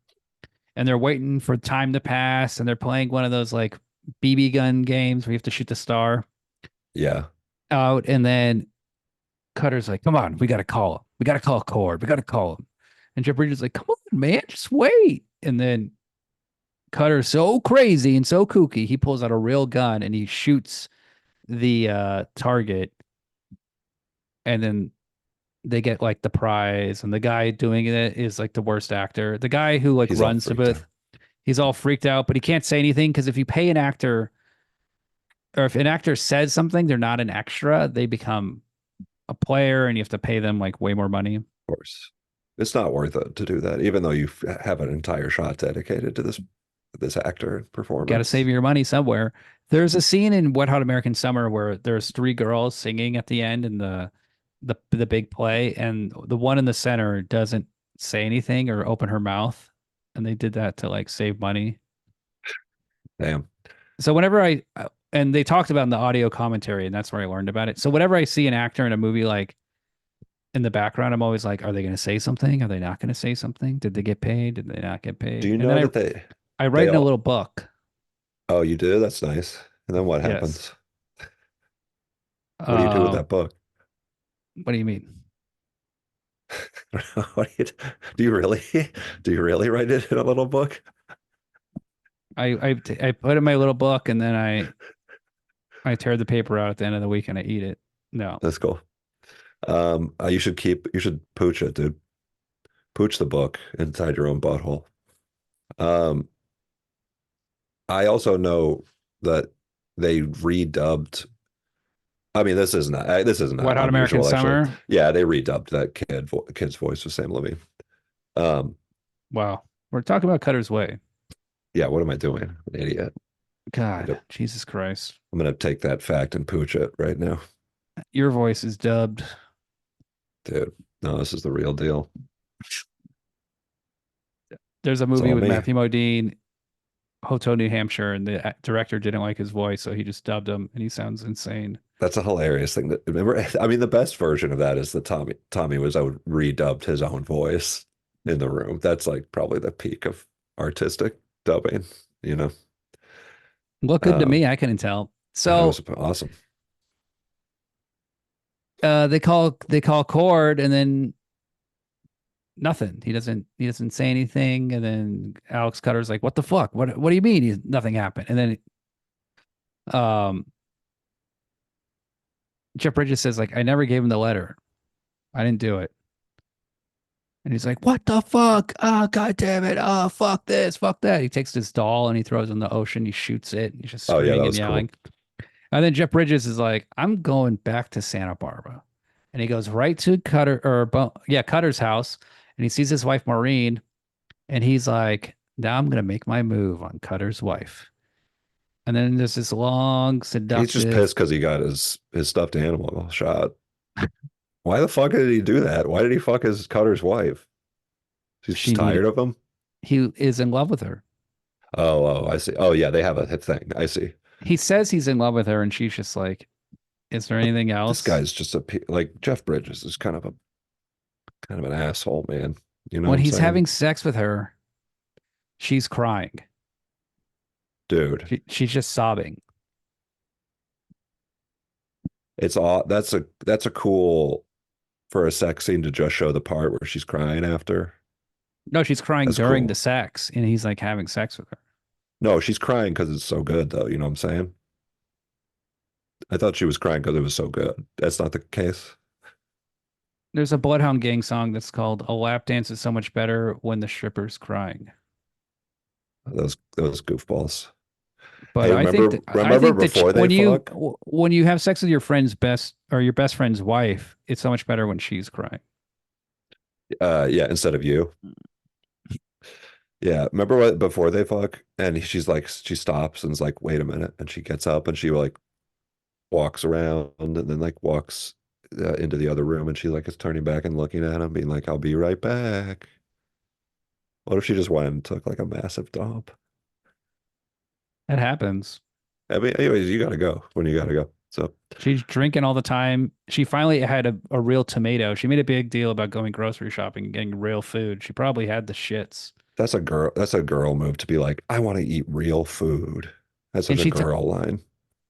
and they're waiting for time to pass and they're playing one of those like BB gun games where you have to shoot the star. Yeah. Out. And then Cutter's like, come on, we got to call him. We got to call Cord. We got to call him. And Jeff Bridges is like, come on, man, just wait. And then Cutter's so crazy and so kooky, he pulls out a real gun and he shoots the target. And then they get like the prize, and the guy doing it is like the worst actor. The guy who like runs the booth, he's all freaked out, but he can't say anything because if you pay an actor, or if an actor says something, they're not an extra. They become a player, and you have to pay them like way more money. Of course, it's not worth it to do that, even though you have an entire shot dedicated to this this actor performance. Got to save your money somewhere. There's a scene in Wet Hot American Summer where there's three girls singing at the end in the big play, and the one in the center doesn't say anything or open her mouth, and they did that to like save money. Damn. So whenever and they talked about in the audio commentary, and that's where I learned about it. So whenever I see an actor in a movie like in the background, I'm always like, are they going to say something? Are they not going to say something? Did they get paid? Did they not get paid? Do you And know then that I write in a all- little book. Oh, you do? That's nice. And then what Yes. happens? What do you do with that book? What do you mean? What do you really write it in a little book? I put in my little book, and then I tear the paper out at the end of the week and I eat it. No. That's cool. You should pooch it, dude. Pooch the book inside your own butthole. I also know that they redubbed. I mean, this isn't Wet Hot American unusual, actually. Summer. Yeah, they redubbed that kid's voice with Sam Levine. Wow. We're talking about Cutter's Way. Yeah, what am I doing? I'm an idiot. God, Yep. Jesus Christ. I'm gonna take that fact and pooch it right now. Your voice is dubbed. Dude, no, this is the real deal. There's a It's movie all with me. Matthew Modine, Hotel New Hampshire, and the director didn't like his voice, so he just dubbed him, and he sounds insane. That's a hilarious thing. Remember, I mean, the best version of that is that Tommy Wiseau redubbed his own voice in the room. That's like probably the peak of artistic dubbing, you know. Look good to me, I couldn't tell. That So was awesome. they call Cord, and then nothing. He doesn't say anything, and then Alex Cutter's like, "What the fuck? What do you mean? Nothing happened?" And then Jeff Bridges says, like, "I never gave him the letter. I didn't do it." And he's like, "What the fuck? Oh, God damn it. Oh, fuck this, fuck that." He takes this doll and he throws it in the ocean. He shoots it. He's just Oh, yeah, screaming that and was cool. yelling. And then Jeff Bridges is like, "I'm going back to Santa Barbara." And he goes right to Cutter's house. And he sees his wife, Maureen. And he's like, "Now I'm going to make my move on Cutter's wife." And then there's this long, seductive. He's just pissed because he got his stuffed animal shot. Why the fuck did he do that? Why did he fuck his Cutter's wife? She's She just tired needed- of him? He is in love with her. Oh, I see. Oh, yeah, they have a thing. I see. He says he's in love with her, and she's just like, "Is there anything else?" This guy's just like Jeff Bridges is kind of an asshole, man. You know When what I'm he's saying? having sex with her, she's crying. Dude, She's just sobbing. it's all that's a cool for a sex scene to just show the part where she's crying after. No, she's crying That's during cool. the sex, and he's like having sex with her. No, she's crying because it's so good, though. You know what I'm saying? I thought she was crying because it was so good. That's not the case. There's a Bloodhound Gang song that's called "A Lap Dance is So Much Better When the Stripper's Crying." Those goofballs. But Hey, I think remember before they fuck? when you have sex with your friend's your best friend's wife, it's so much better when she's crying. Yeah, instead of you. Yeah, remember what before they fuck, and she's like, she stops and is like, "Wait a minute," and she gets up and she like walks around and then like walks into the other room, and she like is turning back and looking at him, being like, "I'll be right back." What if she just went and took like a massive dump? That happens. I mean, anyways, you gotta go when you gotta go. So She's drinking all the time. She finally had a real tomato. She made a big deal about going grocery shopping and getting real food. She probably had the shits. that's a girl move to be like, "I want to eat real food." That's And such a she girl line.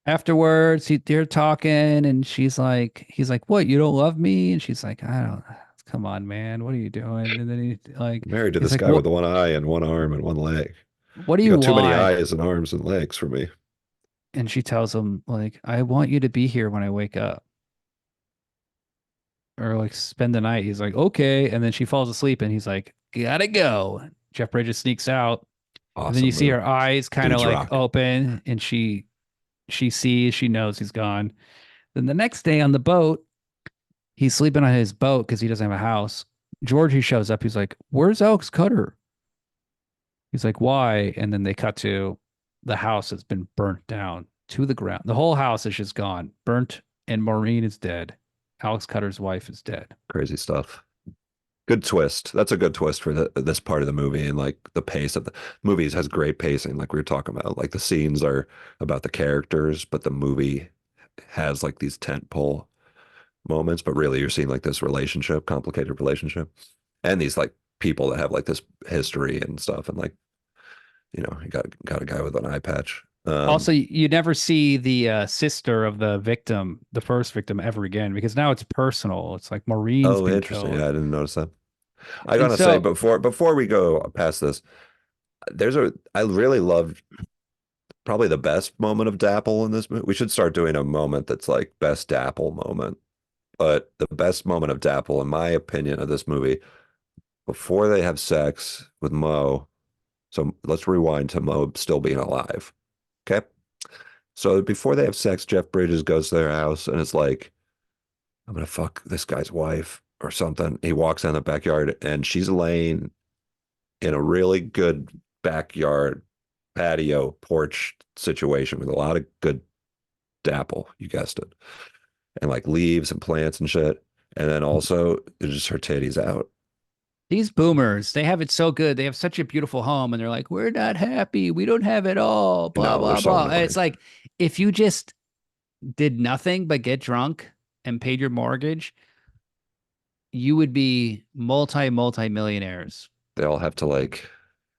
Afterwards, they're talking, and he's like, "What? You don't love me?" And she's like, "I don't. Come on, man. What are you doing?" And then he like, Married to he's this like, guy "What- with one eye and one arm and one leg. What do You you got too many want?" eyes and arms and legs for me. And she tells him, like, "I want you to be here when I wake up, or like spend the night." He's like, "Okay." And then she falls asleep, and he's like, "Gotta go." Jeff Bridges sneaks out, and then you see her eyes kind of Dude's like rocking. open, and she knows he's gone. Then the next day on the boat, he's sleeping on his boat because he doesn't have a house. Georgie shows up. He's like, "Where's Alex Cutter?" He's like, why? And then they cut to the house has been burnt down to the ground. The whole house is just gone, burnt, and Maureen is dead. Alex Cutter's wife is dead. Crazy stuff. Good twist. That's a good twist for this part of the movie, and like the pace of the movies has great pacing. Like we were talking about, like the scenes are about the characters, but the movie has like these tentpole moments. But really, you're seeing like this relationship, complicated relationship, and these like people that have like this history and stuff, and like you know, you got a guy with an eye patch. Also, you never see the sister of the victim, the first victim, ever again because now it's personal. It's like Maureen's oh, been interesting. killed. Yeah, I didn't notice that. I And gotta say so, before we go past this, I really loved probably the best moment of Dapple in this movie. We should start doing a moment that's like best Dapple moment. But the best moment of Dapple, in my opinion, of this movie, before they have sex with Mo. So let's rewind to Mo still being alive. Okay. So before they have sex, Jeff Bridges goes to their house and it's like, I'm gonna fuck this guy's wife or something. He walks down the backyard and she's laying in a really good backyard patio porch situation with a lot of good dapple, you guessed it, and like leaves and plants and shit. And then also there's just her titties out. these boomers, they have it so good. They have such a beautiful home, and they're like, we're not happy. We don't have it all. Blah, No, they're blah, so blah. And annoying. it's like, if you just did nothing but get drunk and paid your mortgage, you would be multi millionaires. They all have to like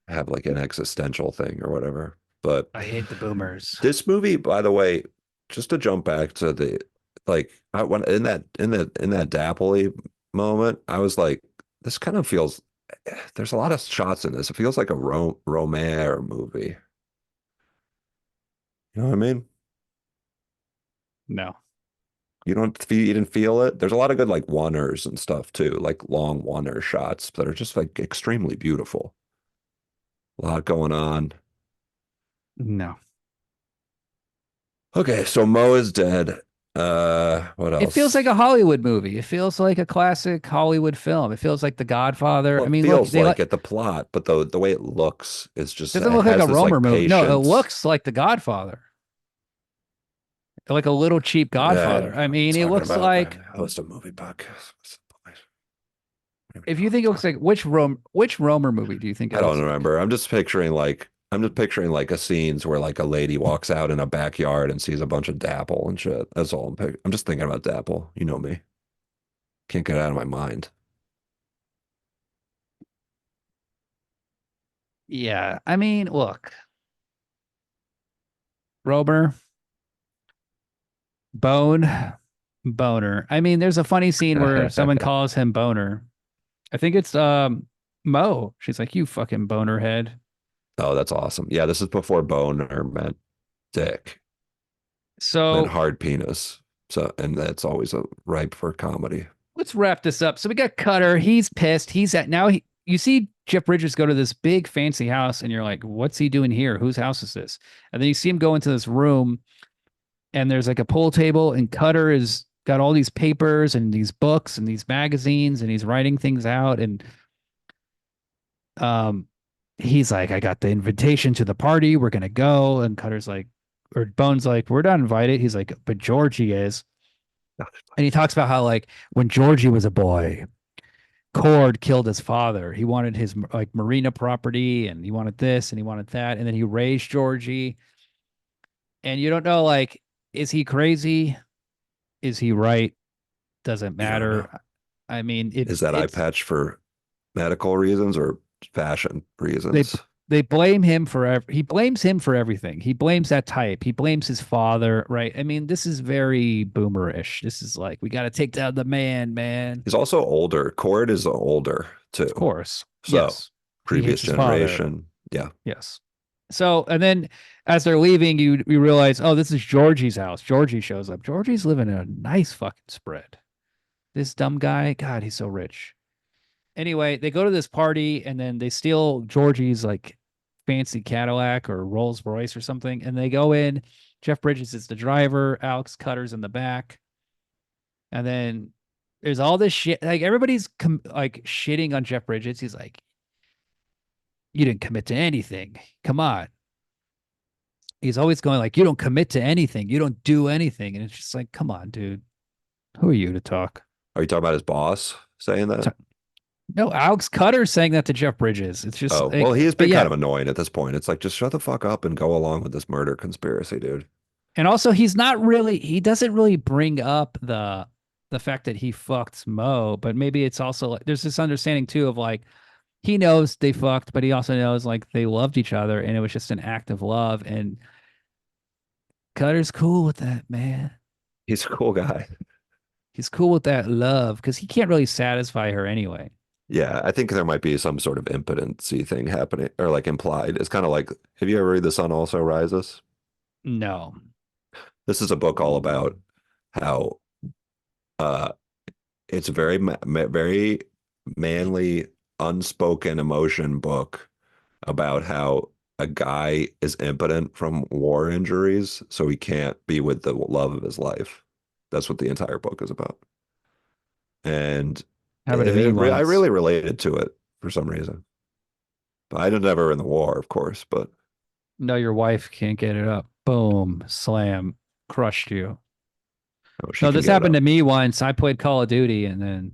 have like an existential thing or whatever. But I hate the boomers. this movie, by the way, just to jump back to the like I when in that Dappley moment, I was like, this kind of feels there's a lot of shots in this. It feels like a Romare movie. You know what I mean? No. You didn't feel it? There's a lot of good like oneers and stuff too, like long oneer shots that are just like extremely beautiful. A lot going on. No. Okay, so Mo is dead. What else? It feels like a Hollywood movie. It feels like a classic Hollywood film. It feels like The Godfather. Well, I it mean, look, feels they like it, the plot, but the way it looks is just doesn't it look like has a this, Romer like, movie. No, it patience. looks like The Godfather. Like a little cheap Godfather. I mean, it looks like I host a movie podcast. if you think it looks like which Romer movie do you think it I don't looks like? remember. I'm just picturing like a scenes where like a lady walks out in a backyard and sees a bunch of Dapple and shit. That's all I'm just thinking about Dapple. You know me. Can't get it out of my mind. Yeah. I mean, look. Romer, Boner. I mean, there's a funny scene where someone calls him Boner. I think it's Mo. She's like, you fucking boner head. Oh, that's awesome. Yeah, this is before boner meant dick. So Meant hard penis. So and that's always a ripe for comedy. let's wrap this up. So we got Cutter. He's pissed. He's at now. You see Jeff Bridges go to this big fancy house, and you're like, what's he doing here? Whose house is this? And then you see him go into this room, and there's like a pool table, and Cutter is got all these papers and these books and these magazines, and he's writing things out. And he's like, I got the invitation to the party. We're gonna go. And Cutter's like, or Bone's like, we're not invited. He's like, but Georgie is. And he talks about how like when Georgie was a boy, Cord killed his father. He wanted his like marina property, and he wanted this and he wanted that, and then he raised Georgie. And you don't know, like, is he crazy? Is he right? Doesn't matter. I mean, Is that eye patch for medical reasons or fashion reasons? They blame him for he blames him for everything. He blames that type. He blames his father, right? I mean, this is very boomerish. This is like, we got to take down the man. He's also older. Cord is older too. Of course. So yes. previous generation. Yeah. Yes. So, and then as they're leaving, you realize, oh, this is Georgie's house. Georgie shows up. Georgie's living in a nice fucking spread. This dumb guy, God, he's so rich. Anyway, they go to this party, and then they steal Georgie's like fancy Cadillac or Rolls Royce or something. And they go in. Jeff Bridges is the driver. Alex Cutter's in the back. And then there's all this shit. Like everybody's like shitting on Jeff Bridges. He's like, you didn't commit to anything. Come on. He's always going like, you don't commit to anything. You don't do anything. And it's just like, come on, dude. Who are you to talk? Are you talking about his boss saying that? No, Alex Cutter saying that to Jeff Bridges. It's just Oh, like, well, he has but been yeah. kind of annoying at this point. It's like, just shut the fuck up and go along with this murder conspiracy, dude. And also he doesn't really bring up the fact that he fucked Mo, but maybe it's also like there's this understanding too of like he knows they fucked, but he also knows like they loved each other and it was just an act of love. And Cutter's cool with that, man. He's a cool guy. He's cool with that love because he can't really satisfy her anyway. Yeah, I think there might be some sort of impotency thing happening or like implied. It's kind of like, have you ever read The Sun Also Rises? No. This is a book all about how it's a very manly, unspoken emotion book about how a guy is impotent from war injuries, so he can't be with the love of his life. That's what the entire book is about. And Happened to me I once. really related to it for some reason. But I was never in the war, of course, but No, your wife can't get it up. Boom, slam, crushed you. she No, can this get it happened up. to me once. I played Call of Duty and then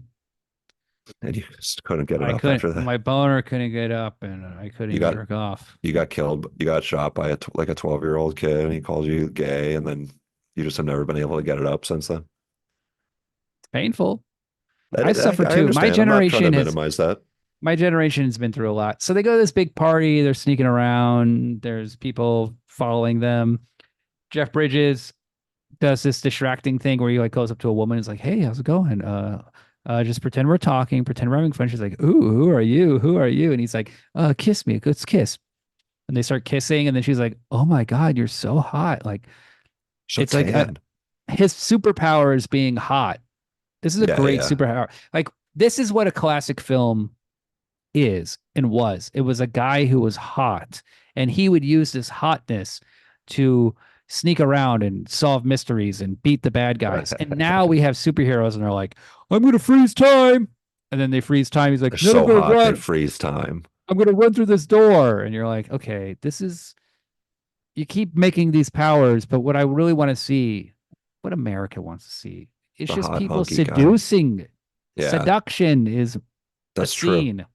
And you just couldn't get it I up after couldn't, that. my boner couldn't get up and I couldn't You got- jerk off. You got killed. You got shot by a 12-year-old kid, and he called you gay, and then you just have never been able to get it up since then. It's painful. And I suffer too. My understand. I'm not trying generation to has minimize that. my generation's been through a lot. So they go to this big party, they're sneaking around, there's people following them. Jeff Bridges does this distracting thing where he like goes up to a woman and is like, "Hey, how's it going? Just pretend we're talking, pretend we're having fun." She's like, "Ooh, who are you? Who are you?" And he's like, kiss me, let's kiss." And they start kissing, and then she's like, "Oh my God, you're so hot." Like So it's like tan. his superpower is being hot. This is a Yeah, great yeah. superpower. Like this is what a classic film is and was. It was a guy who was hot, and he would use this hotness to sneak around and solve mysteries and beat the bad guys. And now we have superheroes, and they're like, "I'm gonna freeze time," and then they freeze time. He's like, They're "No, I'm so gonna hot, run. they freeze time. I'm gonna run through this door," and you're like, "Okay, this is." You keep making these powers, but what I really want to see, what America wants to see, is The just hot, people hunky guy. seducing. Yeah, Seduction is that's a true. scene.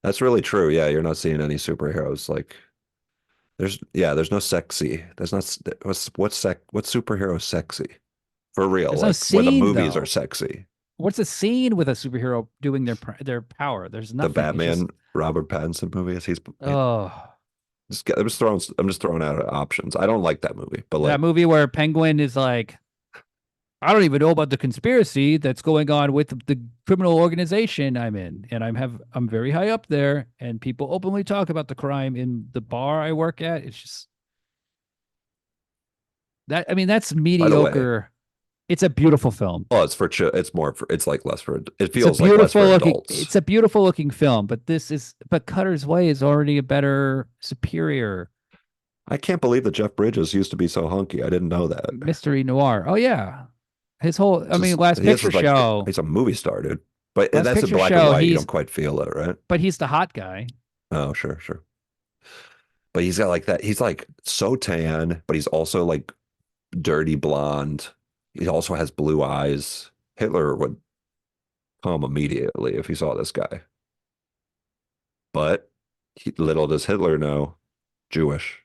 That's really true. Yeah, you're not seeing any superheroes like there's no sexy. There's not what's superhero sexy for real. There's no Like where the scene, movies though. are sexy. What's a scene with a superhero doing their power? There's The nothing. It's Batman just- Robert Pattinson movies. oh, I'm just throwing out options. I don't like that movie, but like that movie where Penguin is like, "I don't even know about the conspiracy that's going on with the criminal organization I'm in, and I'm very high up there, and people openly talk about the crime in the bar I work at." It's just that. I mean, that's the way- mediocre. It's a beautiful film. oh, it's for it's more for it's like less for it It's a feels like less beautiful for looking. adults. It's a beautiful looking film, but Cutter's Way is already a better, superior I can't believe that Jeff Bridges used to be so hunky. I didn't know that. mystery noir. Oh yeah, his whole. I mean, Just- Last he is Picture like- Show. He's a movie star, dude. But Last that's in Picture black Show, and white. You he's- don't quite feel it, right? But he's the hot guy. Oh, sure. But he's got like that. He's like so tan, but he's also like dirty blonde. He also has blue eyes. Hitler would come immediately if he saw this guy. But little does Hitler know, Jewish.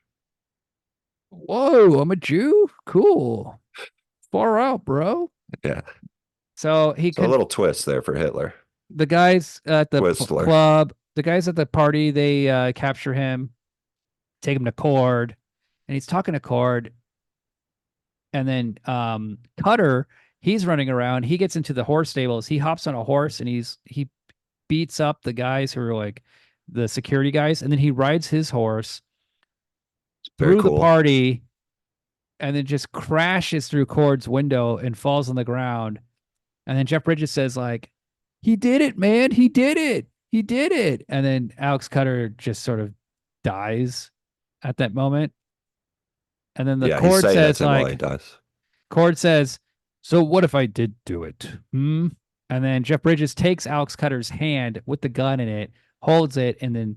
Whoa, I'm a Jew. Cool. Far out, bro. Yeah. So he So a little twist there for Hitler. the guys at the Whistler. club, the guys at the party, they capture him, take him to Cord, and he's talking to Cord. And then Cutter, he's running around. He gets into the horse stables. He hops on a horse and he beats up the guys who are like the security guys, and then he rides his horse Very through cool. the party and then just crashes through Cord's window and falls on the ground. And then Jeff Bridges says, like, "He did it, man. He did it. He did it." And then Alex Cutter just sort of dies at that moment. And then the Yeah, he's Cord saying that says, to him while he like, dies. Cord says, "So what if I did do it?" And then Jeff Bridges takes Alex Cutter's hand with the gun in it, holds it, and then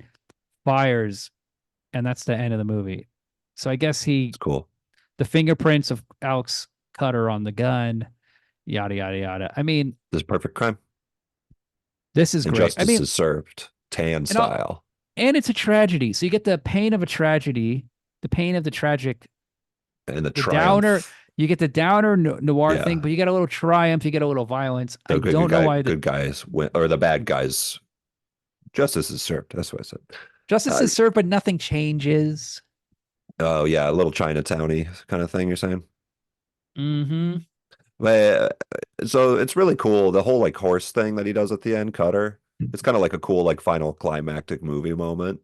fires, and that's the end of the movie. So I guess It's cool. the fingerprints of Alex Cutter on the gun, yada yada yada. I mean, This is perfect crime. this is And great. justice I mean, is served. Tan and all- style. and it's a tragedy. So you get the pain of a tragedy, the pain of the tragic, And the the triumph. downer. You get the downer noir Yeah. thing, but you get a little triumph. You get a little violence. The I good, don't good know guy, why the good guys win, or the bad guys. Justice is served. That's what I said. justice is served, but nothing changes. Oh yeah, a little Chinatowny kind of thing. You're saying? Mm-hmm. But so it's really cool. The whole like horse thing that he does at the end, Cutter. It's kind of like a cool like final climactic movie moment.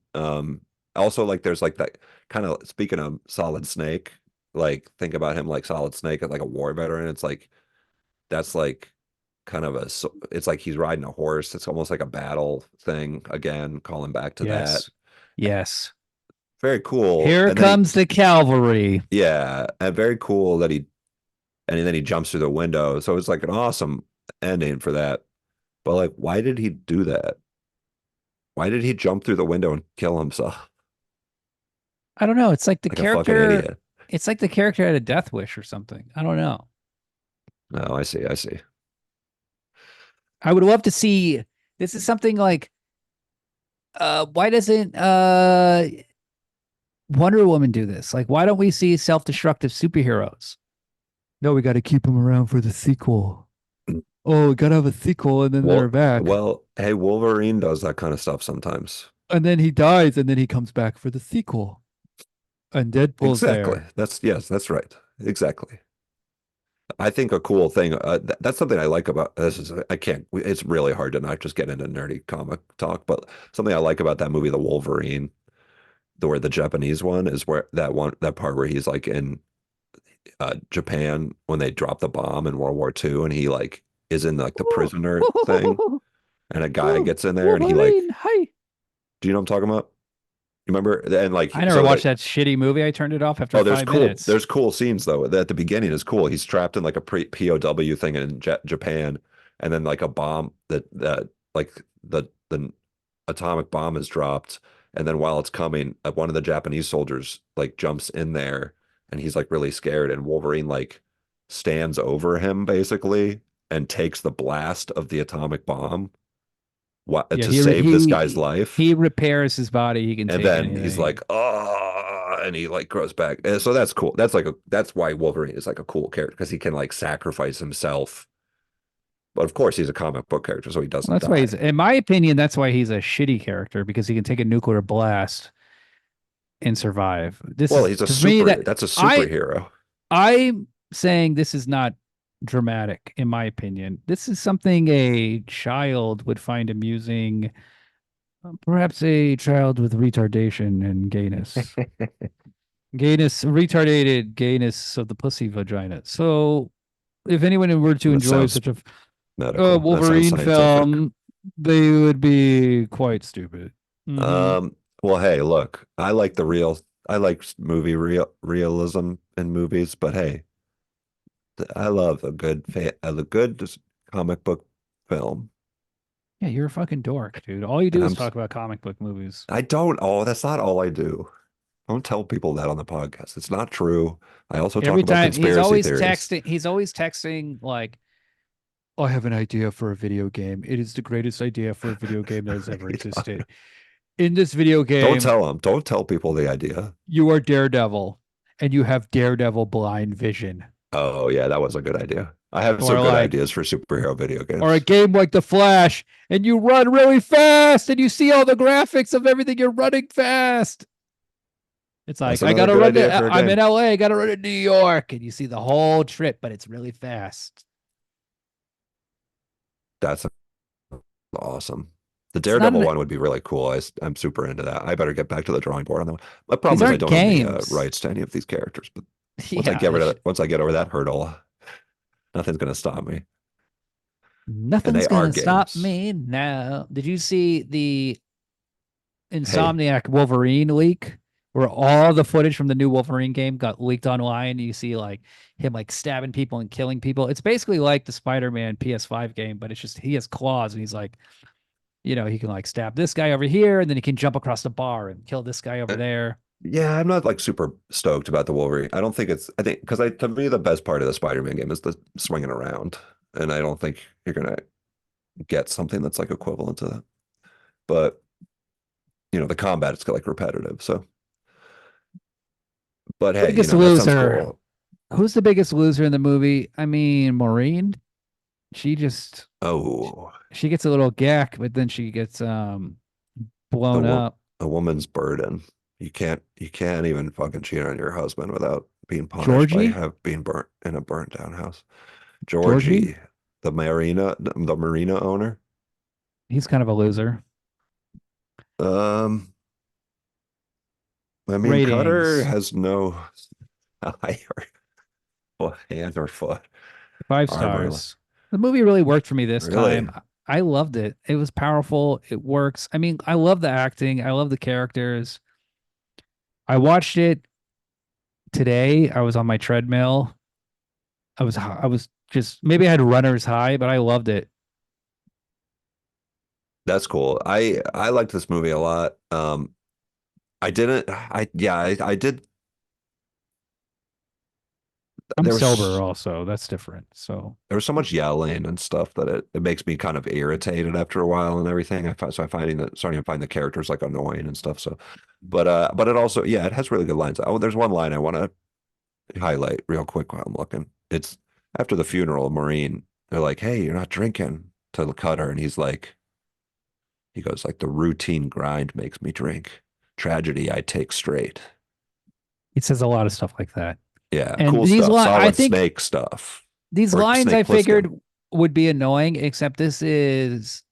Also like there's like that kind of, speaking of Solid Snake, like think about him like Solid Snake like a war veteran. It's like that's like kind of it's like he's riding a horse. It's almost like a battle thing again, calling back to that. Yes. Yes. Very cool. Here And then comes the cavalry. yeah, and very cool that and then he jumps through the window. So it's like an awesome ending for that. But like, why did he do that? Why did he jump through the window and kill himself? I don't know. It's like the Like a fucking character. idiot. It's like the character had a death wish or something. I don't know. Oh, I see. I see. I would love to see. This is something like. Why doesn't Wonder Woman do this? Like, why don't we see self-destructive superheroes? No, we got to keep them around for the sequel. Oh, we got to have a sequel, and then they're back. Well, hey, Wolverine does that kind of stuff sometimes. And then he dies, and then he comes back for the sequel. And Deadpool's Exactly. there. That's right. Exactly. I think a cool thing. That's something I like about this is I can't. It's really hard to not just get into nerdy comic talk, but something I like about that movie, The Wolverine, where the Japanese one is where that part where he's like in Japan when they drop the bomb in World War II, and he like is in like the prisoner thing, and a guy gets in there and he like, Hi. do you know what I'm talking about? You remember? And like, I never watched that shitty movie. I turned it off after there's 5 cool. minutes. There's cool scenes though. At the beginning is cool. He's trapped in like a POW thing in Japan, and then like a bomb that like the atomic bomb is dropped, and then while it's coming, one of the Japanese soldiers like jumps in there, and he's like really scared, and Wolverine like stands over him basically and takes the blast of the atomic bomb to save this guy's life. He repairs his body. He can And take then anything. he's like, oh, and he like grows back. And so that's cool. That's why Wolverine is like a cool character, because he can like sacrifice himself. But of course, he's a comic book character, so he doesn't. That's why he's, in my opinion, that's why he's a shitty character, because he can take a nuclear blast and survive. He's a that's a superhero. I'm saying this is not dramatic, in my opinion. This is something a child would find amusing. Perhaps a child with retardation and gayness. Retarded gayness of the pussy vagina. So if anyone were to enjoy such a Wolverine film, they would be quite stupid. Well, hey, look, I like movie realism in movies, but hey, I love a good comic book film. Yeah, you're a fucking dork, dude. All you do is talk about comic book movies. I don't. Oh, that's not all I do. Don't tell people that on the podcast. It's not true. I also talk about conspiracy theories. He's always texting like, I have an idea for a video game. It is the greatest idea for a video game that has ever existed. In this video game, don't tell them. Don't tell people the idea. You are Daredevil, and you have Daredevil blind vision. Oh yeah, that was a good idea. I have some good ideas for superhero video games. Or a game like The Flash, and you run really fast, and you see all the graphics of everything. You're running fast. It's like, I gotta run I'm in LA, I gotta run to New York, and you see the whole trip, but it's really fast. That's awesome. The Daredevil one would be really cool. I'm super into that. I better get back to the drawing board on that one. My problem is I don't have the rights to any of these characters, but once I get over that hurdle, nothing's gonna stop me. Nothing's gonna stop me now. Did you see the Insomniac Wolverine leak, where all the footage from the new Wolverine game got leaked online? You see like him like stabbing people and killing people. It's basically like the Spider-Man PS5 game, but it's just he has claws, and he's like, You know, he can like stab this guy over here, and then he can jump across the bar and kill this guy over there. Yeah, I'm not like super stoked about the Wolverine. I don't think I think because to me the best part of the Spider-Man game is the swinging around, and I don't think you're gonna get something that's like equivalent to that. But the combat is like repetitive. So, but hey, Biggest that sounds loser. cool. Who's the biggest loser in the movie? I mean, Maureen. She gets a little gack, but then she gets blown up. A woman's burden. You can't even fucking cheat on your husband without being punished Georgie? by being burnt in a burnt down house. Georgie, the marina owner. He's kind of a loser. I mean, Cutter has no eye or hand or foot. 5 stars. The movie really worked for me this time. I loved it. It was powerful. It works. I mean, I love the acting. I love the characters. I watched it today. I was on my treadmill. I was just, maybe I had runner's high, but I loved it. That's cool. I liked this movie a lot. I did. I'm sober also. That's different. So there was so much yelling and stuff that it makes me kind of irritated after a while and everything. I'm starting to find the characters like annoying and stuff. So, but it also, it has really good lines. Oh, there's one line I want to highlight real quick while I'm looking. It's after the funeral of Maureen. They're like, "Hey, you're not drinking," to Cutter, and he goes like, "The routine grind makes me drink. Tragedy I take straight." He says a lot of stuff like that. Yeah, and cool these stuff. Solid I think Snake stuff. These lines I figured would be annoying, except this is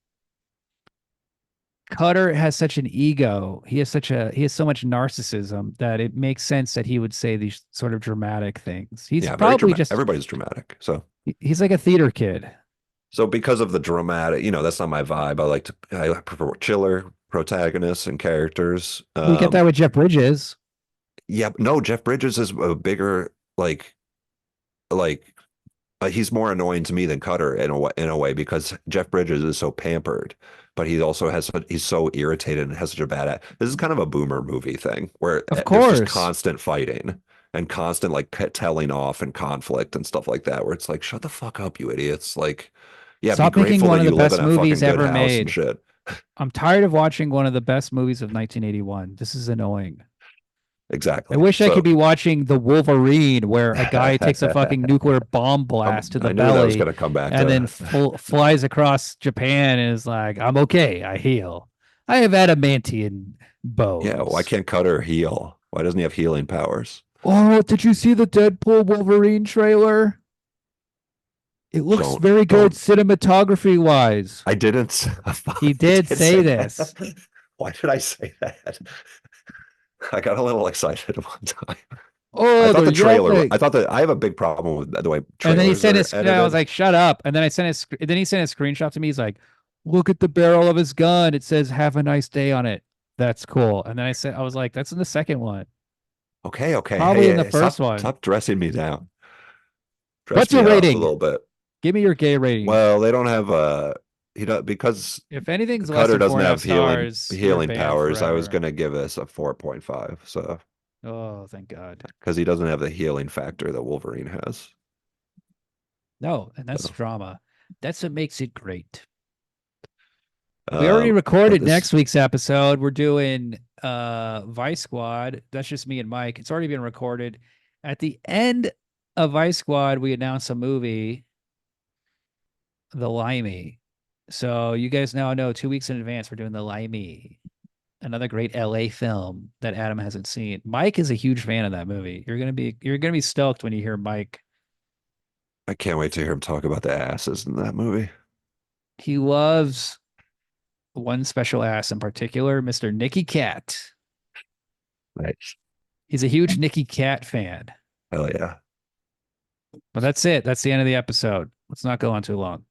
Cutter has such an ego. He has so much narcissism that it makes sense that he would say these sort of dramatic things. He's probably just everybody's dramatic. So he's like a theater kid. So because of the dramatic, that's not my vibe. I prefer chiller protagonists and characters. We get that with Jeff Bridges. Yeah, no, Jeff Bridges is a bigger he's more annoying to me than Cutter in a way because Jeff Bridges is so pampered, but he also he's so irritated and has such a bad. This is kind of a boomer movie thing where there's just constant fighting and constant telling off and conflict and stuff like that. Where it's like, shut the fuck up, you idiots! Like, yeah, stop be making grateful one that of you the live best in a movies fucking good ever house made. and shit. I'm tired of watching one of the best movies of 1981. This is annoying. Exactly. I wish I could be watching The Wolverine, where a guy takes a fucking nuclear bomb blast to the belly, that was gonna come back and then flies across Japan and is like, "I'm okay. I heal. I have adamantium bones." Yeah, why can't Cutter heal? Why doesn't he have healing powers? Oh, did you see the Deadpool Wolverine trailer? It looks very good cinematography wise. I didn't. He did say this. Why did I say that? I got a little excited one time. Oh, I thought the trailer. yelling. I thought that I have a big problem with the way. And then he sent his. I was like, "Shut up!" And then he sent a screenshot to me. He's like, "Look at the barrel of his gun. It says "Have a nice day" on it. That's cool." And then I was like, "That's in the second one." Okay. Probably in the first one. Stop dressing me down. What's your rating? A little bit. Give me your gay rating. Well, they don't have because if anything's Cutter less than doesn't have healing stars, powers. I was gonna give this a 4.5. So. Oh, thank God. Because he doesn't have the healing factor that Wolverine has. No, and that's drama. That's what makes it great. We already recorded next week's episode. We're doing Vice Squad. That's just me and Mike. It's already been recorded. At the end of Vice Squad, we announced a movie, The Limey. So you guys now know 2 weeks in advance we're doing The Limey. Another great LA film that Adam hasn't seen. Mike is a huge fan of that movie. You're gonna be stoked when you hear Mike. I can't wait to hear him talk about the asses in that movie. He loves one special ass in particular, Mr. Nicky Cat. Nice. He's a huge Nicky Cat fan. Hell yeah. But that's it. That's the end of the episode. Let's not go on too long.